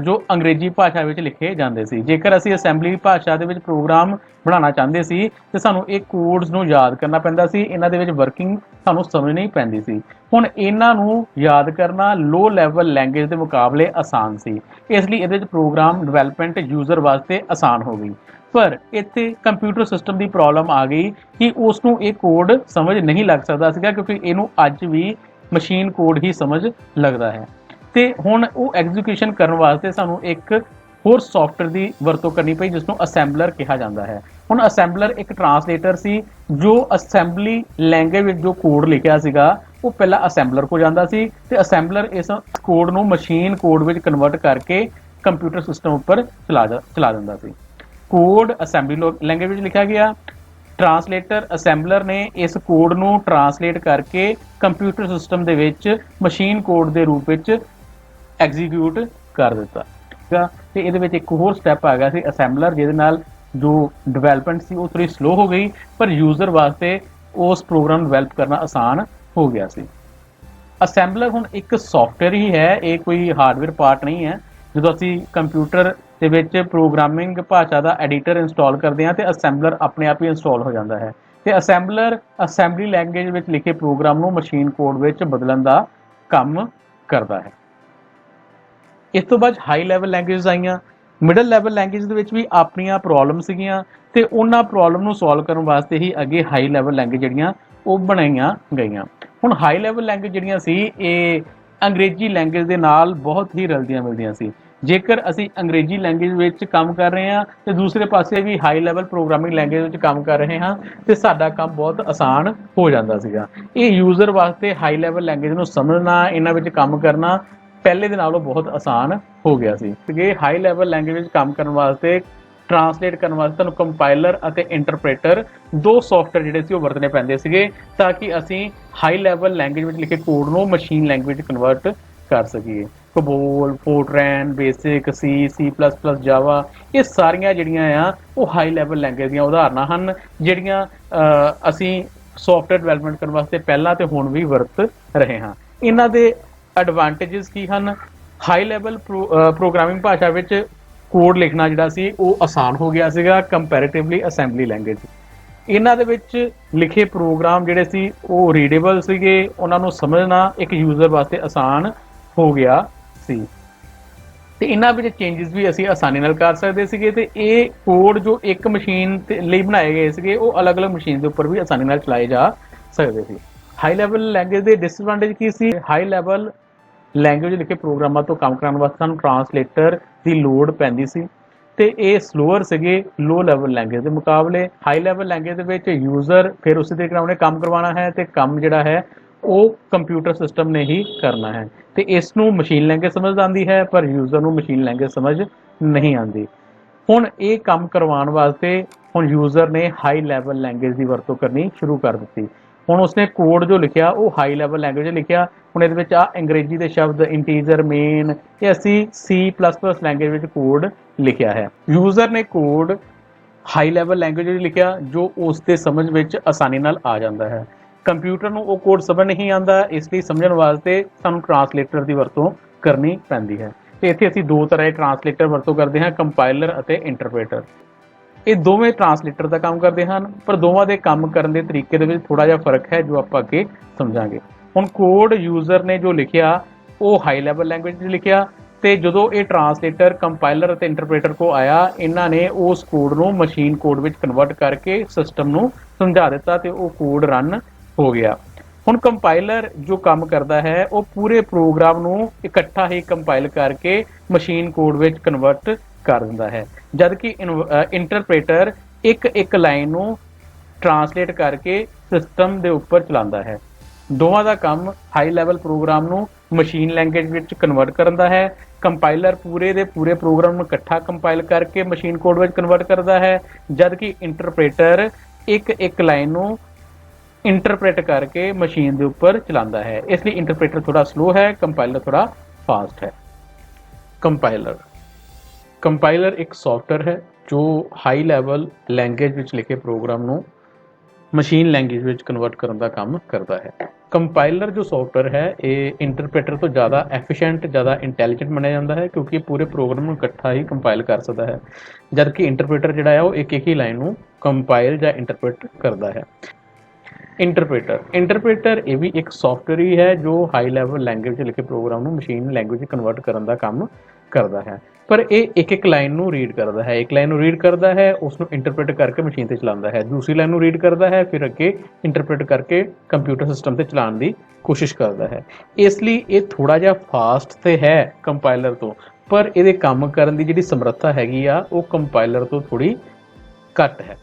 ਜੋ ਅੰਗਰੇਜ਼ੀ ਭਾਸ਼ਾ ਵਿੱਚ ਲਿਖੇ ਜਾਂਦੇ ਸੀ। ਜੇਕਰ ਅਸੀਂ ਅਸੈਂਬਲੀ ਭਾਸ਼ਾ ਦੇ ਵਿੱਚ ਪ੍ਰੋਗਰਾਮ ਬਣਾਉਣਾ ਚਾਹੁੰਦੇ ਸੀ ਤੇ ਸਾਨੂੰ ਇਹ ਕੋਡਸ ਨੂੰ ਯਾਦ ਕਰਨਾ ਪੈਂਦਾ ਸੀ, ਇਹਨਾਂ ਦੇ ਵਿੱਚ ਵਰਕਿੰਗ ਸਾਨੂੰ ਸਮਝ ਨਹੀਂ ਪੈਂਦੀ ਸੀ। ਹੁਣ ਇਹਨਾਂ ਨੂੰ ਯਾਦ ਕਰਨਾ ਲੋ ਲੈਵਲ ਲੈਂਗੁਏਜ ਦੇ ਮੁਕਾਬਲੇ ਆਸਾਨ ਸੀ, ਇਸ ਲਈ ਇਹਦੇ ਵਿੱਚ ਪ੍ਰੋਗਰਾਮ ਡਿਵੈਲਪਮੈਂਟ ਯੂਜ਼ਰ ਵਾਸਤੇ ਆਸਾਨ ਹੋ ਗਈ। ਪਰ ਇੱਥੇ ਕੰਪਿਊਟਰ ਸਿਸਟਮ ਦੀ ਪ੍ਰੋਬਲਮ ਆ ਗਈ ਕਿ ਉਸ ਨੂੰ ਇਹ ਕੋਡ ਸਮਝ ਨਹੀਂ ਲੱਗ ਸਕਦਾ ਸੀਗਾ, ਕਿਉਂਕਿ ਇਹਨੂੰ ਅੱਜ ਵੀ ਮਸ਼ੀਨ ਕੋਡ ਹੀ ਸਮਝ ਲੱਗਦਾ ਹੈ। ਤੇ ਹੁਣ ਉਹ ਐਗਜ਼ੀਕਿਊਸ਼ਨ ਕਰਨ ਵਾਸਤੇ ਸਾਨੂੰ ਇੱਕ ਹੋਰ ਸੌਫਟਵੇਅਰ ਦੀ ਵਰਤੋਂ ਕਰਨੀ ਪਈ, ਜਿਸ ਨੂੰ ਅਸੈਂਬਲਰ ਕਿਹਾ ਜਾਂਦਾ ਹੈ। ਹੁਣ ਅਸੈਂਬਲਰ ਇੱਕ ਟਰਾਂਸਲੇਟਰ ਸੀ ਜੋ ਅਸੈਂਬਲੀ ਲੈਂਗੁਏਜ ਵਿੱਚ ਜੋ ਕੋਡ ਲਿਖਿਆ ਸੀਗਾ ਉਹ ਪਹਿਲਾਂ ਅਸੈਂਬਲਰ ਕੋਲ ਜਾਂਦਾ ਸੀ ਤੇ ਅਸੈਂਬਲਰ ਇਸ ਕੋਡ ਨੂੰ ਮਸ਼ੀਨ ਕੋਡ ਵਿੱਚ ਕਨਵਰਟ ਕਰਕੇ ਕੰਪਿਊਟਰ ਸਿਸਟਮ ਉੱਪਰ ਚਲਾ ਦਿੰਦਾ ਸੀ। ਕੋਡ ਅਸੈਂਬਲੀ ਲੈਂਗੁਏਜ ਵਿੱਚ ਲਿਖਿਆ ਗਿਆ, ਟਰਾਂਸਲੇਟਰ ਅਸੈਂਬਲਰ ਨੇ ਇਸ ਕੋਡ ਨੂੰ ਟਰਾਂਸਲੇਟ ਕਰਕੇ ਕੰਪਿਊਟਰ ਸਿਸਟਮ ਦੇ ਵਿੱਚ ਮਸ਼ੀਨ ਕੋਡ ਦੇ ਰੂਪ ਵਿੱਚ ਐਗਜ਼ੀਕਿਊਟ ਕਰ ਦਿੱਤਾ ਤੇ ਇਹਦੇ ਵਿੱਚ ਇੱਕ ਹੋਰ ਸਟੈਪ ਆ ਗਿਆ ਸੀ ਅਸੈਂਬਲਰ, ਜਿਹਦੇ ਨਾਲ ਜੋ ਡਿਵੈਲਪਮੈਂਟ ਸੀ ਉਹ ਥੋੜੀ ਸਲੋ ਹੋ ਗਈ, ਪਰ ਯੂਜ਼ਰ ਵਾਸਤੇ ਉਸ ਪ੍ਰੋਗਰਾਮ ਨੂੰ ਡਿਵੈਲਪ ਕਰਨਾ ਆਸਾਨ ਹੋ ਗਿਆ ਸੀ। ਅਸੈਂਬਲਰ ਹੁਣ ਇੱਕ ਸੌਫਟਵੇਅਰ ਹੀ ਹੈ, ਇਹ ਕੋਈ ਹਾਰਡਵੇਅਰ ਪਾਰਟ ਨਹੀਂ ਹੈ। ਜਦੋਂ ਅਸੀਂ ਕੰਪਿਊਟਰ ਦੇ ਵਿੱਚ ਪ੍ਰੋਗਰਾਮਿੰਗ ਭਾਸ਼ਾ ਦਾ ਐਡੀਟਰ ਇੰਸਟਾਲ ਕਰਦੇ ਹਾਂ ਤੇ ਅਸੈਂਬਲਰ ਆਪਣੇ ਆਪ ਹੀ ਇੰਸਟਾਲ ਹੋ ਜਾਂਦਾ ਹੈ ਤੇ ਅਸੈਂਬਲਰ ਅਸੈਂਬਲੀ ਲੈਂਗੁਏਜ ਵਿੱਚ ਲਿਖੇ ਪ੍ਰੋਗਰਾਮ ਨੂੰ ਮਸ਼ੀਨ ਕੋਡ ਵਿੱਚ ਬਦਲਣ ਦਾ ਕੰਮ ਕਰਦਾ ਹੈ। ਇਸ ਤੋਂ ਬਾਅਦ ਹਾਈ ਲੈਵਲ ਲੈਂਗੁਏਜ ਆਈਆਂ। ਮਿਡਲ ਲੈਵਲ ਲੈਂਗੁਏਜ ਦੇ ਵਿੱਚ ਵੀ ਆਪਣੀਆਂ ਪ੍ਰੋਬਲਮ ਸੀਗੀਆਂ ਤੇ ਉਹਨਾਂ ਪ੍ਰੋਬਲਮ ਨੂੰ ਸੋਲਵ ਕਰਨ ਵਾਸਤੇ ਹੀ ਅੱਗੇ ਹਾਈ ਲੈਵਲ ਲੈਂਗੁਏਜ ਜਿਹੜੀਆਂ ਉਹ ਬਣਾਈਆਂ ਗਈਆਂ। ਹੁਣ ਹਾਈ ਲੈਵਲ ਲੈਂਗੁਏਜ ਜਿਹੜੀਆਂ ਸੀ ਇਹ ਅੰਗਰੇਜ਼ੀ ਲੈਂਗੁਏਜ ਦੇ ਨਾਲ ਬਹੁਤ ਹੀ ਰਲਦੀਆਂ ਮਿਲਦੀਆਂ ਸੀ। ਜੇਕਰ ਅਸੀਂ ਅੰਗਰੇਜ਼ੀ ਲੈਂਗੁਏਜ ਵਿੱਚ ਕੰਮ ਕਰ ਰਹੇ ਹਾਂ ਤੇ ਦੂਸਰੇ ਪਾਸੇ ਵੀ ਹਾਈ ਲੈਵਲ ਪ੍ਰੋਗਰਾਮਿੰਗ ਲੈਂਗੁਏਜ ਵਿੱਚ ਕੰਮ ਕਰ ਰਹੇ ਹਾਂ ਤੇ ਸਾਡਾ ਕੰਮ ਬਹੁਤ ਆਸਾਨ ਹੋ ਜਾਂਦਾ ਸੀਗਾ। ਇਹ ਯੂਜ਼ਰ ਵਾਸਤੇ ਹਾਈ ਲੈਵਲ ਲੈਂਗੁਏਜ ਨੂੰ ਸਮਝਣਾ, ਇਹਨਾਂ ਵਿੱਚ ਕੰਮ ਕਰਨਾ ਪਹਿਲੇ ਦੇ ਨਾਲੋਂ ਬਹੁਤ ਆਸਾਨ ਹੋ ਗਿਆ ਸੀ। ਕਿ ਹਾਈ ਲੈਵਲ ਲੈਂਗੁਏਜ ਵਿੱਚ ਕੰਮ ਕਰਨ ਵਾਸਤੇ ਟਰਾਂਸਲੇਟ ਕਰਨ ਵਾਸਤੇ ਤੁਹਾਨੂੰ ਕੰਪਾਈਲਰ ਅਤੇ ਇੰਟਰਪ੍ਰੀਟਰ ਦੋ ਸੌਫਟਵੇਅਰ ਜਿਹੜੇ ਸੀ ਉਹ ਵਰਤਣੇ ਪੈਂਦੇ ਸੀਗੇ ਤਾਂ ਕਿ ਅਸੀਂ ਹਾਈ ਲੈਵਲ ਲੈਂਗੁਏਜ ਵਿੱਚ ਲਿਖੇ ਕੋਡ ਨੂੰ ਮਸ਼ੀਨ ਲੈਂਗੁਏਜ ਕਨਵਰਟ ਕਰ ਸਕੀਏ। ਕੋਬੋਲ, ਫੋਰਟਰਨ, ਬੇਸਿਕ, ਸੀ ਪਲੱਸ ਪਲੱਸ, ਜਾਵਾ, ਇਹ ਸਾਰੀਆਂ ਜਿਹੜੀਆਂ ਆ ਉਹ ਹਾਈ ਲੈਵਲ ਲੈਂਗੁਏਜ ਦੀਆਂ ਉਦਾਹਰਨਾਂ ਹਨ ਜਿਹੜੀਆਂ ਅਸੀਂ ਸੌਫਟਵੇਅਰ ਡਿਵੈਲਪਮੈਂਟ ਕਰਨ ਵਾਸਤੇ ਪਹਿਲਾਂ ਤੇ ਹੁਣ ਵੀ ਵਰਤ ਰਹੇ ਹਾਂ। ਇਹਨਾਂ ਦੇ ਐਡਵਾਂਟੇजेस ਕੀ ਹਨ? ਹਾਈ ਲੈਵਲ ਪ੍ਰੋਗਰਾਮਿੰਗ ਭਾਸ਼ਾ ਵਿੱਚ ਕੋਡ ਲਿਖਣਾ ਜਿਹੜਾ ਸੀ ਉਹ ਆਸਾਨ ਹੋ ਗਿਆ ਸੀਗਾ ਕੰਪੈਰੀਟਿਵਲੀ ਅਸੈਂਬਲੀ ਲੈਂਗੁਏਜ। ਇਹਨਾਂ ਦੇ ਵਿੱਚ ਲਿਖੇ ਪ੍ਰੋਗਰਾਮ ਜਿਹੜੇ ਸੀ ਉਹ ਰੀਡੇਬਲ ਸੀਗੇ, ਉਹਨਾਂ ਨੂੰ ਸਮਝਣਾ ਇੱਕ ਯੂਜ਼ਰ ਵਾਸਤੇ ਆਸਾਨ ਹੋ ਗਿਆ ਸੀ ਤੇ ਇਹਨਾਂ ਵਿੱਚ ਚੇਂਜਸ ਵੀ ਅਸੀਂ ਆਸਾਨੀ ਨਾਲ ਕਰ ਸਕਦੇ ਸੀਗੇ ਤੇ ਇਹ ਕੋਡ ਜੋ ਇੱਕ ਮਸ਼ੀਨ ਲਈ ਬਣਾਏ ਗਏ ਸੀਗੇ ਉਹ ਅਲੱਗ-ਅਲੱਗ ਮਸ਼ੀਨ ਦੇ ਉੱਪਰ ਵੀ ਆਸਾਨੀ ਨਾਲ ਚਲਾਏ ਜਾ ਸਕਦੇ ਸੀ। ਹਾਈ ਲੈਵਲ ਲੈਂਗੁਏਜ ਦੇ ਡਿਸਐਡਵਾਂਟੇਜ ਕੀ ਸੀ? ਹਾਈ ਲੈਵਲ ਲੈਂਗੁਏਜ ਲਿਖੇ ਪ੍ਰੋਗਰਾਮਾਂ ਤੋਂ ਕੰਮ ਕਰਾਉਣ ਵਾਸਤੇ ਸਾਨੂੰ ਟਰਾਂਸਲੇਟਰ ਦੀ ਲੋੜ ਪੈਂਦੀ ਸੀ ਤੇ ਇਹ ਸਲੋਅਰ ਸੀਗੇ ਲੋ ਲੈਵਲ ਲੈਂਗੁਏਜ ਦੇ ਮੁਕਾਬਲੇ। ਹਾਈ ਲੈਵਲ ਲੈਂਗੁਏਜ ਦੇ ਵਿੱਚ ਯੂਜ਼ਰ ਫਿਰ ਉਸੇ ਤਰੀਕੇ ਨਾਲ ਉਹਨੇ ਕੰਮ ਕਰਵਾਉਣਾ ਹੈ ਤੇ ਕੰਮ ਜਿਹੜਾ ਹੈ ਉਹ ਕੰਪਿਊਟਰ ਸਿਸਟਮ ਨੇ ਹੀ ਕਰਨਾ ਹੈ ਤੇ ਇਸ ਨੂੰ ਮਸ਼ੀਨ ਲੈਂਗੁਏਜ ਸਮਝ ਆਉਂਦੀ ਹੈ ਪਰ ਯੂਜ਼ਰ ਨੂੰ ਮਸ਼ੀਨ ਲੈਂਗੁਏਜ ਸਮਝ ਨਹੀਂ ਆਉਂਦੀ। ਹੁਣ ਇਹ ਕੰਮ ਕਰਵਾਉਣ ਵਾਸਤੇ ਹੁਣ ਯੂਜ਼ਰ ਨੇ ਹਾਈ ਲੈਵਲ ਲੈਂਗੁਏਜ ਦੀ ਵਰਤੋਂ ਕਰਨੀ ਸ਼ੁਰੂ ਕਰ ਦਿੱਤੀ। ਹੁਣ ਉਸਨੇ ਕੋਡ ਜੋ ਲਿਖਿਆ ਉਹ ਹਾਈ ਲੈਵਲ ਲੈਂਗੁਏਜ ਲਿਖਿਆ। ਹੁਣ ਇਹਦੇ ਵਿੱਚ ਆ ਅੰਗਰੇਜ਼ੀ ਦੇ ਸ਼ਬਦ ਇੰਟੀਜਰ, ਮੇਨ, ਇਹ ਅਸੀਂ C++ ਲੈਂਗੁਏਜ ਵਿੱਚ ਕੋਡ ਲਿਖਿਆ ਹੈ। ਯੂਜ਼ਰ ਨੇ ਕੋਡ ਹਾਈ ਲੈਵਲ ਲੈਂਗੁਏਜ ਵਿੱਚ ਲਿਖਿਆ ਜੋ ਉਸ ਦੇ ਸਮਝ ਵਿੱਚ ਆਸਾਨੀ ਨਾਲ ਆ ਜਾਂਦਾ ਹੈ। ਕੰਪਿਊਟਰ ਨੂੰ ਉਹ ਕੋਡ ਸਮਝ ਨਹੀਂ ਆਉਂਦਾ, ਇਸ ਲਈ ਸਮਝਣ ਵਾਸਤੇ ਸਾਨੂੰ ਟਰਾਂਸਲੇਟਰ ਦੀ ਵਰਤੋਂ ਕਰਨੀ ਪੈਂਦੀ ਹੈ ਤੇ ਇੱਥੇ ਅਸੀਂ ਦੋ ਤਰ੍ਹਾਂ ਦੇ ਟਰਾਂਸਲੇਟਰ ਵਰਤੋਂ ਕਰਦੇ ਹਾਂ, ਕੰਪਾਈਲਰ ਅਤੇ ਇੰਟਰਪ੍ਰੀਟਰ। ਇਹ ਦੋਵੇਂ ਟਰਾਂਸਲੇਟਰ ਦਾ ਕੰਮ ਕਰਦੇ ਹਨ ਪਰ ਦੋਵਾਂ ਦੇ ਕੰਮ ਕਰਨ ਦੇ ਤਰੀਕੇ ਦੇ ਵਿੱਚ ਥੋੜਾ ਜਿਹਾ ਫਰਕ ਹੈ ਜੋ ਆਪਾਂ ਅੱਗੇ ਸਮਝਾਂਗੇ। ਹੁਣ ਕੋਡ ਯੂਜ਼ਰ ਨੇ ਜੋ ਲਿਖਿਆ ਉਹ ਹਾਈ ਲੈਵਲ ਲੈਂਗੁਏਜ ਵਿੱਚ ਲਿਖਿਆ ਤੇ ਜਦੋਂ ਇਹ ਟਰਾਂਸਲੇਟਰ, ਕੰਪਾਈਲਰ ਅਤੇ ਇੰਟਰਪ੍ਰੀਟਰ ਕੋ ਆਇਆ ਇਹਨਾਂ ਨੇ ਉਸ ਕੋਡ ਨੂੰ ਮਸ਼ੀਨ ਕੋਡ ਵਿੱਚ ਕਨਵਰਟ ਕਰਕੇ ਸਿਸਟਮ ਨੂੰ ਸਮਝਾ ਦਿੱਤਾ ਤੇ ਉਹ ਕੋਡ ਰਨ ਹੋ ਗਿਆ। ਹੁਣ ਕੰਪਾਈਲਰ ਜੋ ਕੰਮ ਕਰਦਾ ਹੈ ਉਹ ਪੂਰੇ ਪ੍ਰੋਗਰਾਮ ਨੂੰ ਇਕੱਠਾ ਹੀ ਕੰਪਾਈਲ ਕਰਕੇ ਮਸ਼ੀਨ ਕੋਡ ਵਿੱਚ ਕਨਵਰਟ ਕਰ ਦਿੰਦਾ ਹੈ, ਜਦ ਕਿ ਇੰਟਰਪ੍ਰੀਟਰ ਇੱਕ ਲਾਈਨ ਨੂੰ ਟਰਾਂਸਲੇਟ ਕਰਕੇ ਸਿਸਟਮ ਦੇ ਉੱਪਰ ਚਲਾਉਂਦਾ ਹੈ। ਦੋਵਾਂ ਦਾ ਕੰਮ ਹਾਈ ਲੈਵਲ ਪ੍ਰੋਗਰਾਮ ਨੂੰ ਮਸ਼ੀਨ ਲੈਂਗੁਏਜ ਵਿੱਚ ਕਨਵਰਟ ਕਰਨ ਦਾ ਹੈ। ਕੰਪਾਈਲਰ ਪੂਰੇ ਦੇ ਪੂਰੇ ਪ੍ਰੋਗਰਾਮ ਨੂੰ ਇਕੱਠਾ ਕੰਪਾਈਲ ਕਰਕੇ ਮਸ਼ੀਨ ਕੋਡ ਵਿੱਚ ਕਨਵਰਟ ਕਰਦਾ ਹੈ, ਜਦ ਕਿ ਇੰਟਰਪ੍ਰੀਟਰ ਇੱਕ ਲਾਈਨ ਨੂੰ ਇੰਟਰਪ੍ਰੀਟ ਕਰਕੇ ਮਸ਼ੀਨ ਦੇ ਉੱਪਰ ਚਲਾਉਂਦਾ ਹੈ। ਇਸ ਲਈ ਇੰਟਰਪ੍ਰੀਟਰ ਥੋੜਾ ਸਲੋ ਹੈ, ਕੰਪਾਈਲਰ ਥੋੜਾ ਫਾਸਟ ਹੈ। ਕੰਪਾਈਲਰ ਇੱਕ ਸੌਫਟਵੇਅਰ ਹੈ ਜੋ ਹਾਈ ਲੈਵਲ ਲੈਂਗੁਏਜ ਵਿੱਚ ਲਿਖੇ ਪ੍ਰੋਗਰਾਮ ਨੂੰ ਮਸ਼ੀਨ ਲੈਂਗੁਏਜ ਵਿੱਚ ਕਨਵਰਟ ਕਰਨ ਦਾ ਕੰਮ ਕਰਦਾ ਹੈ। ਕੰਪਾਈਲਰ ਜੋ ਸੌਫਟਵੇਅਰ ਹੈ ਇਹ ਇੰਟਰਪ੍ਰੀਟਰ ਤੋਂ ਜ਼ਿਆਦਾ ਐਫੀਸ਼ੀਐਂਟ, ਜ਼ਿਆਦਾ ਇੰਟੈਲੀਜੈਂਟ ਮੰਨਿਆ ਜਾਂਦਾ ਹੈ, ਕਿਉਂਕਿ ਇਹ ਪੂਰੇ ਪ੍ਰੋਗਰਾਮ ਨੂੰ ਇਕੱਠਾ ਹੀ ਕੰਪਾਈਲ ਕਰ ਸਕਦਾ ਹੈ, ਜਦਕਿ ਇੰਟਰਪ੍ਰੀਟਰ ਜਿਹੜਾ ਹੈ ਉਹ ਇੱਕ ਹੀ ਲਾਈਨ ਨੂੰ ਕੰਪਾਈਲ ਜਾਂ ਇੰਟਰਪ੍ਰੀਟ ਕਰਦਾ ਹੈ। ਇੰਟਰਪ੍ਰੀਟਰ ਇਹ ਵੀ ਇੱਕ ਸੌਫਟਵੇਅਰ ਹੀ ਹੈ ਜੋ ਹਾਈ ਲੈਵਲ ਲੈਂਗੁਏਜ ਲਿਖੇ ਪ੍ਰੋਗਰਾਮ ਨੂੰ ਮਸ਼ੀਨ ਲੈਂਗੁਏਜ ਕਨਵਰਟ ਕਰਨ ਦਾ ਕੰਮ ਕਰਦਾ ਹੈ, ਪਰ ਇਹ ਇੱਕ ਲਾਈਨ ਨੂੰ ਰੀਡ ਕਰਦਾ ਹੈ। ਇੱਕ ਲਾਈਨ ਨੂੰ ਰੀਡ ਕਰਦਾ ਹੈ, ਉਸ ਨੂੰ ਇੰਟਰਪ੍ਰੀਟ ਕਰਕੇ ਮਸ਼ੀਨ ਤੇ ਚਲਾਉਂਦਾ ਹੈ, ਦੂਸਰੀ ਲਾਈਨ ਨੂੰ ਰੀਡ ਕਰਦਾ ਹੈ, ਫਿਰ ਅੱਗੇ ਇੰਟਰਪ੍ਰੀਟ ਕਰਕੇ ਕੰਪਿਊਟਰ ਸਿਸਟਮ ਤੇ ਚਲਾਉਣ ਦੀ ਕੋਸ਼ਿਸ਼ ਕਰਦਾ ਹੈ। ਇਸ ਲਈ ਇਹ ਥੋੜਾ ਜਿਹਾ ਫਾਸਟ ਤੇ ਹੈ ਕੰਪਾਈਲਰ ਤੋਂ, ਪਰ ਇਹਦੇ ਕੰਮ ਕਰਨ ਦੀ ਜਿਹੜੀ ਸਮਰੱਥਾ ਹੈਗੀ ਆ ਉਹ ਕੰਪਾਈਲਰ ਤੋਂ ਥੋੜੀ ਘੱਟ ਹੈ।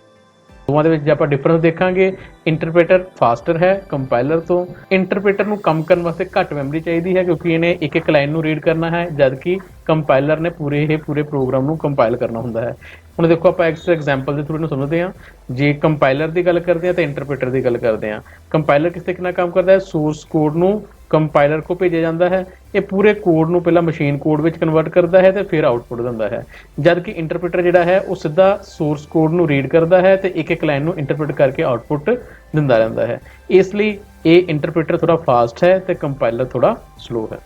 ਦੋਵਾਂ ਦੇ ਵਿੱਚ ਜੇ ਆਪਾਂ ਡਿਫਰੈਂਸ ਦੇਖਾਂਗੇ, ਇੰਟਰਪ੍ਰੀਟਰ ਫਾਸਟਰ ਹੈ ਕੰਪਾਈਲਰ ਤੋਂ। ਇੰਟਰਪ੍ਰੀਟਰ ਨੂੰ ਕੰਮ ਕਰਨ ਵਾਸਤੇ ਘੱਟ ਮੈਮਰੀ ਚਾਹੀਦੀ ਹੈ, ਕਿਉਂਕਿ ਇਹਨੇ ਇੱਕ ਲਾਈਨ ਨੂੰ ਰੀਡ ਕਰਨਾ ਹੈ, ਜਦਕਿ ਕੰਪਾਈਲਰ ਨੇ ਪੂਰੇ ਪ੍ਰੋਗਰਾਮ ਨੂੰ ਕੰਪਾਈਲ ਕਰਨਾ ਹੁੰਦਾ ਹੈ। ਹੁਣ ਦੇਖੋ ਆਪਾਂ ਇੱਕ ਐਗਜ਼ਾਮਪਲ ਦੇ ਥਰੂ ਇਹਨੂੰ ਸਮਝਦੇ ਹਾਂ। ਜੇ ਕੰਪਾਈਲਰ ਦੀ ਗੱਲ ਕਰਦੇ ਹਾਂ ਤਾਂ ਇੰਟਰਪ੍ਰੀਟਰ ਦੀ ਗੱਲ ਕਰਦੇ ਹਾਂ। ਕੰਪਾਈਲਰ ਕਿਸ ਤਰੀਕੇ ਨਾਲ ਕੰਮ ਕਰਦਾ ਹੈ, ਸੋਰਸ ਕੋਡ ਨੂੰ ਕੰਪਾਈਲਰ ਕੋ ਭੇਜਿਆ ਜਾਂਦਾ ਹੈ, ਇਹ ਪੂਰੇ ਕੋਡ ਨੂੰ ਪਹਿਲਾਂ ਮਸ਼ੀਨ ਕੋਡ ਵਿੱਚ ਕਨਵਰਟ ਕਰਦਾ ਹੈ ਤੇ ਫਿਰ ਆਉਟਪੁੱਟ ਦਿੰਦਾ ਹੈ, ਜਦਕਿ ਇੰਟਰਪ੍ਰੀਟਰ ਜਿਹੜਾ ਹੈ ਉਹ ਸਿੱਧਾ ਸੋਰਸ ਕੋਡ ਨੂੰ ਰੀਡ ਕਰਦਾ ਹੈ ਤੇ ਇੱਕ ਲਾਈਨ ਨੂੰ ਇੰਟਰਪ੍ਰੀਟ ਕਰਕੇ ਆਉਟਪੁੱਟ ਦਿੰਦਾ ਰਹਿੰਦਾ ਹੈ। ਇਸ ਲਈ ਇਹ ਇੰਟਰਪ੍ਰੀਟਰ ਥੋੜਾ ਫਾਸਟ ਹੈ ਤੇ ਕੰਪਾਈਲਰ ਥੋੜਾ ਸਲੋ ਹੈ।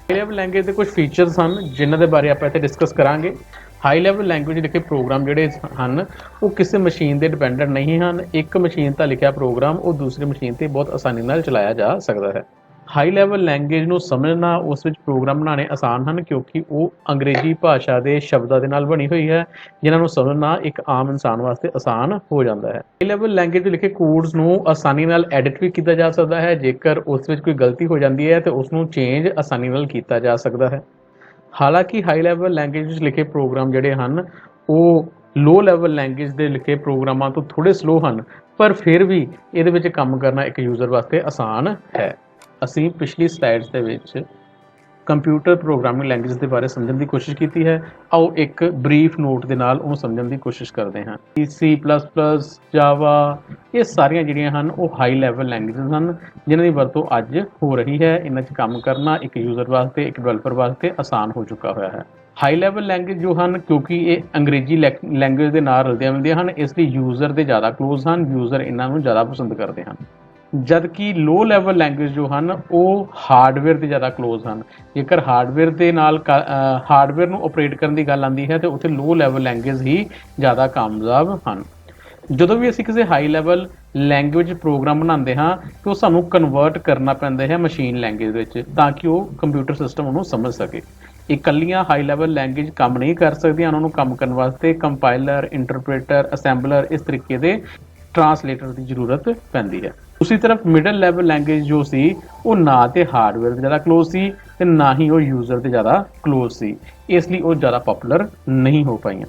ਹਾਈ ਲੈਵਲ ਲੈਂਗੁਏਜ ਦੇ ਕੁਝ ਫੀਚਰਸ ਹਨ ਜਿਨ੍ਹਾਂ ਦੇ ਬਾਰੇ ਆਪਾਂ ਇੱਥੇ ਡਿਸਕਸ ਕਰਾਂਗੇ। ਹਾਈ ਲੈਵਲ ਲੈਂਗੁਏਜ ਲਿਖੇ ਪ੍ਰੋਗਰਾਮ ਜਿਹੜੇ ਹਨ ਉਹ ਕਿਸੇ ਮਸ਼ੀਨ ਦੇ ਡਿਪੈਂਡੈਂਟ ਨਹੀਂ ਹਨ। ਇੱਕ ਮਸ਼ੀਨ ਤਾਂ ਲਿਖਿਆ ਪ੍ਰੋਗਰਾਮ ਉਹ ਦੂਸਰੀ ਮਸ਼ੀਨ ਤੇ ਬਹੁਤ ਆਸਾਨੀ ਨਾਲ ਚਲਾਇਆ ਜਾ ਸਕਦਾ ਹੈ। ਹਾਈ ਲੈਵਲ ਲੈਂਗੁਏਜ ਨੂੰ ਸਮਝਣਾ, ਉਸ ਵਿੱਚ ਪ੍ਰੋਗਰਾਮ ਬਣਾਉਣੇ ਆਸਾਨ ਹਨ, ਕਿਉਂਕਿ ਉਹ ਅੰਗਰੇਜ਼ੀ ਭਾਸ਼ਾ ਦੇ ਸ਼ਬਦਾਂ ਦੇ ਨਾਲ ਬਣੀ ਹੋਈ ਹੈ, ਜਿਨ੍ਹਾਂ ਨੂੰ ਸਮਝਣਾ ਇੱਕ ਆਮ ਇਨਸਾਨ ਵਾਸਤੇ ਆਸਾਨ ਹੋ ਜਾਂਦਾ ਹੈ। ਹਾਈ ਲੈਵਲ ਲੈਂਗੁਏਜ ਦੇ ਲਿਖੇ ਕੋਡਸ ਨੂੰ ਆਸਾਨੀ ਨਾਲ ਐਡਿਟ ਵੀ ਕੀਤਾ ਜਾ ਸਕਦਾ ਹੈ। ਜੇਕਰ ਉਸ ਵਿੱਚ ਕੋਈ ਗਲਤੀ ਹੋ ਜਾਂਦੀ ਹੈ ਤੇ ਉਸ ਨੂੰ ਚੇਂਜ ਆਸਾਨੀ ਨਾਲ ਕੀਤਾ ਜਾ ਸਕਦਾ ਹੈ। ਹਾਲਾਂਕਿ ਹਾਈ ਲੈਵਲ ਲੈਂਗੁਏਜ ਵਿੱਚ ਲਿਖੇ ਪ੍ਰੋਗਰਾਮ ਜਿਹੜੇ ਹਨ ਉਹ ਲੋ ਲੈਵਲ ਲੈਂਗੁਏਜ ਦੇ ਲਿਖੇ ਪ੍ਰੋਗਰਾਮਾਂ ਤੋਂ ਥੋੜੇ ਸਲੋ ਹਨ, ਪਰ ਫਿਰ ਵੀ ਇਹਦੇ ਵਿੱਚ ਕੰਮ ਕਰਨਾ ਇੱਕ ਯੂਜ਼ਰ ਵਾਸਤੇ ਆਸਾਨ ਹੈ। ਅਸੀਂ ਪਿਛਲੀ ਸਲਾਈਡਸ ਦੇ ਵਿੱਚ ਕੰਪਿਊਟਰ ਪ੍ਰੋਗਰਾਮਿੰਗ ਲੈਂਗੁਏਜ ਦੇ ਬਾਰੇ ਸਮਝਣ ਦੀ ਕੋਸ਼ਿਸ਼ ਕੀਤੀ ਹੈ। ਆਓ ਇੱਕ ਬਰੀਫ ਨੋਟ ਦੇ ਨਾਲ ਉਹਨੂੰ ਸਮਝਣ ਦੀ ਕੋਸ਼ਿਸ਼ ਕਰਦੇ ਹਾਂ। C++, ਜਾਵਾ, ਇਹ ਸਾਰੀਆਂ ਜਿਹੜੀਆਂ ਹਨ ਉਹ ਹਾਈ ਲੈਵਲ ਲੈਂਗੁਏਜਸ ਹਨ ਜਿਨ੍ਹਾਂ ਦੀ ਵਰਤੋਂ ਅੱਜ ਹੋ ਰਹੀ ਹੈ। ਇਹਨਾਂ 'ਚ ਕੰਮ ਕਰਨਾ ਇੱਕ ਯੂਜ਼ਰ ਵਾਸਤੇ, ਇੱਕ ਡਿਵੈਲਪਰ ਵਾਸਤੇ ਆਸਾਨ ਹੋ ਚੁੱਕਾ ਹੋਇਆ ਹੈ। ਹਾਈ ਲੈਵਲ ਲੈਂਗੁਏਜ ਜੋ ਹਨ, ਕਿਉਂਕਿ ਇਹ ਅੰਗਰੇਜ਼ੀ ਲੈਂਗੁਏਜ ਦੇ ਨਾਲ ਰਲਦੀਆਂ ਮਿਲਦੀਆਂ ਹਨ, ਇਸ ਲਈ ਯੂਜ਼ਰ ਦੇ ਜ਼ਿਆਦਾ ਕਲੋਜ਼ ਹਨ, ਯੂਜ਼ਰ ਇਹਨਾਂ ਨੂੰ ਜ਼ਿਆਦਾ ਪਸੰਦ ਕਰਦੇ ਹਨ। ਜਦਕਿ ਲੋ ਲੈਵਲ ਲੈਂਗੁਏਜ ਜੋ ਹਨ ਉਹ ਹਾਰਡਵੇਅਰ ਦੇ ਜ਼ਿਆਦਾ ਕਲੋਜ਼ ਹਨ। ਜੇਕਰ ਹਾਰਡਵੇਅਰ ਦੇ ਨਾਲ ਹਾਰਡਵੇਅਰ ਨੂੰ ਆਪਰੇਟ ਕਰਨ ਦੀ ਗੱਲ ਆਉਂਦੀ ਹੈ ਤੇ ਉੱਥੇ ਲੋ ਲੈਵਲ ਲੈਂਗੁਏਜ ਹੀ ਜ਼ਿਆਦਾ ਕਾਮਯਾਬ ਹਨ। ਜਦੋਂ ਵੀ ਅਸੀਂ ਕਿਸੇ ਹਾਈ ਲੈਵਲ ਲੈਂਗੁਏਜ ਪ੍ਰੋਗਰਾਮ ਬਣਾਉਂਦੇ ਹਾਂ ਤਾਂ ਉਹ ਸਾਨੂੰ ਕਨਵਰਟ ਕਰਨਾ ਪੈਂਦਾ ਹੈ ਮਸ਼ੀਨ ਲੈਂਗੁਏਜ ਵਿੱਚ, ਤਾਂ ਕਿ ਉਹ ਕੰਪਿਊਟਰ ਸਿਸਟਮ ਉਹਨੂੰ ਸਮਝ ਸਕੇ। ਇਕੱਲੀਆਂ ਹਾਈ ਲੈਵਲ ਲੈਂਗੁਏਜ ਕੰਮ ਨਹੀਂ ਕਰ ਸਕਦੀਆਂ, ਉਹਨਾਂ ਨੂੰ ਕੰਮ ਕਰਨ ਵਾਸਤੇ ਕੰਪਾਈਲਰ, ਇੰਟਰਪ੍ਰੀਟਰ, ਅਸੈਂਬਲਰ, ਇਸ ਤਰੀਕੇ ਦੇ ਟਰਾਂਸਲੇਟਰ ਦੀ ਜ਼ਰੂਰਤ ਪੈਂਦੀ ਹੈ। ਦੂਸਰੀ ਤਰਫ ਮਿਡਲ ਲੈਵਲ ਲੈਂਗੁਏਜ ਜੋ ਸੀ ਉਹ ਨਾ ਤੇ ਹਾਰਡਵੇਅਰ ਦੇ ਜ਼ਿਆਦਾ ਕਲੋਜ਼ ਸੀ ਤੇ ਨਾ ਹੀ ਉਹ ਯੂਜ਼ਰ ਦੇ ਜ਼ਿਆਦਾ ਕਲੋਜ਼ ਸੀ, ਇਸ ਲਈ ਉਹ ਜ਼ਿਆਦਾ ਪਪੂਲਰ ਨਹੀਂ ਹੋ ਪਾਈਆਂ।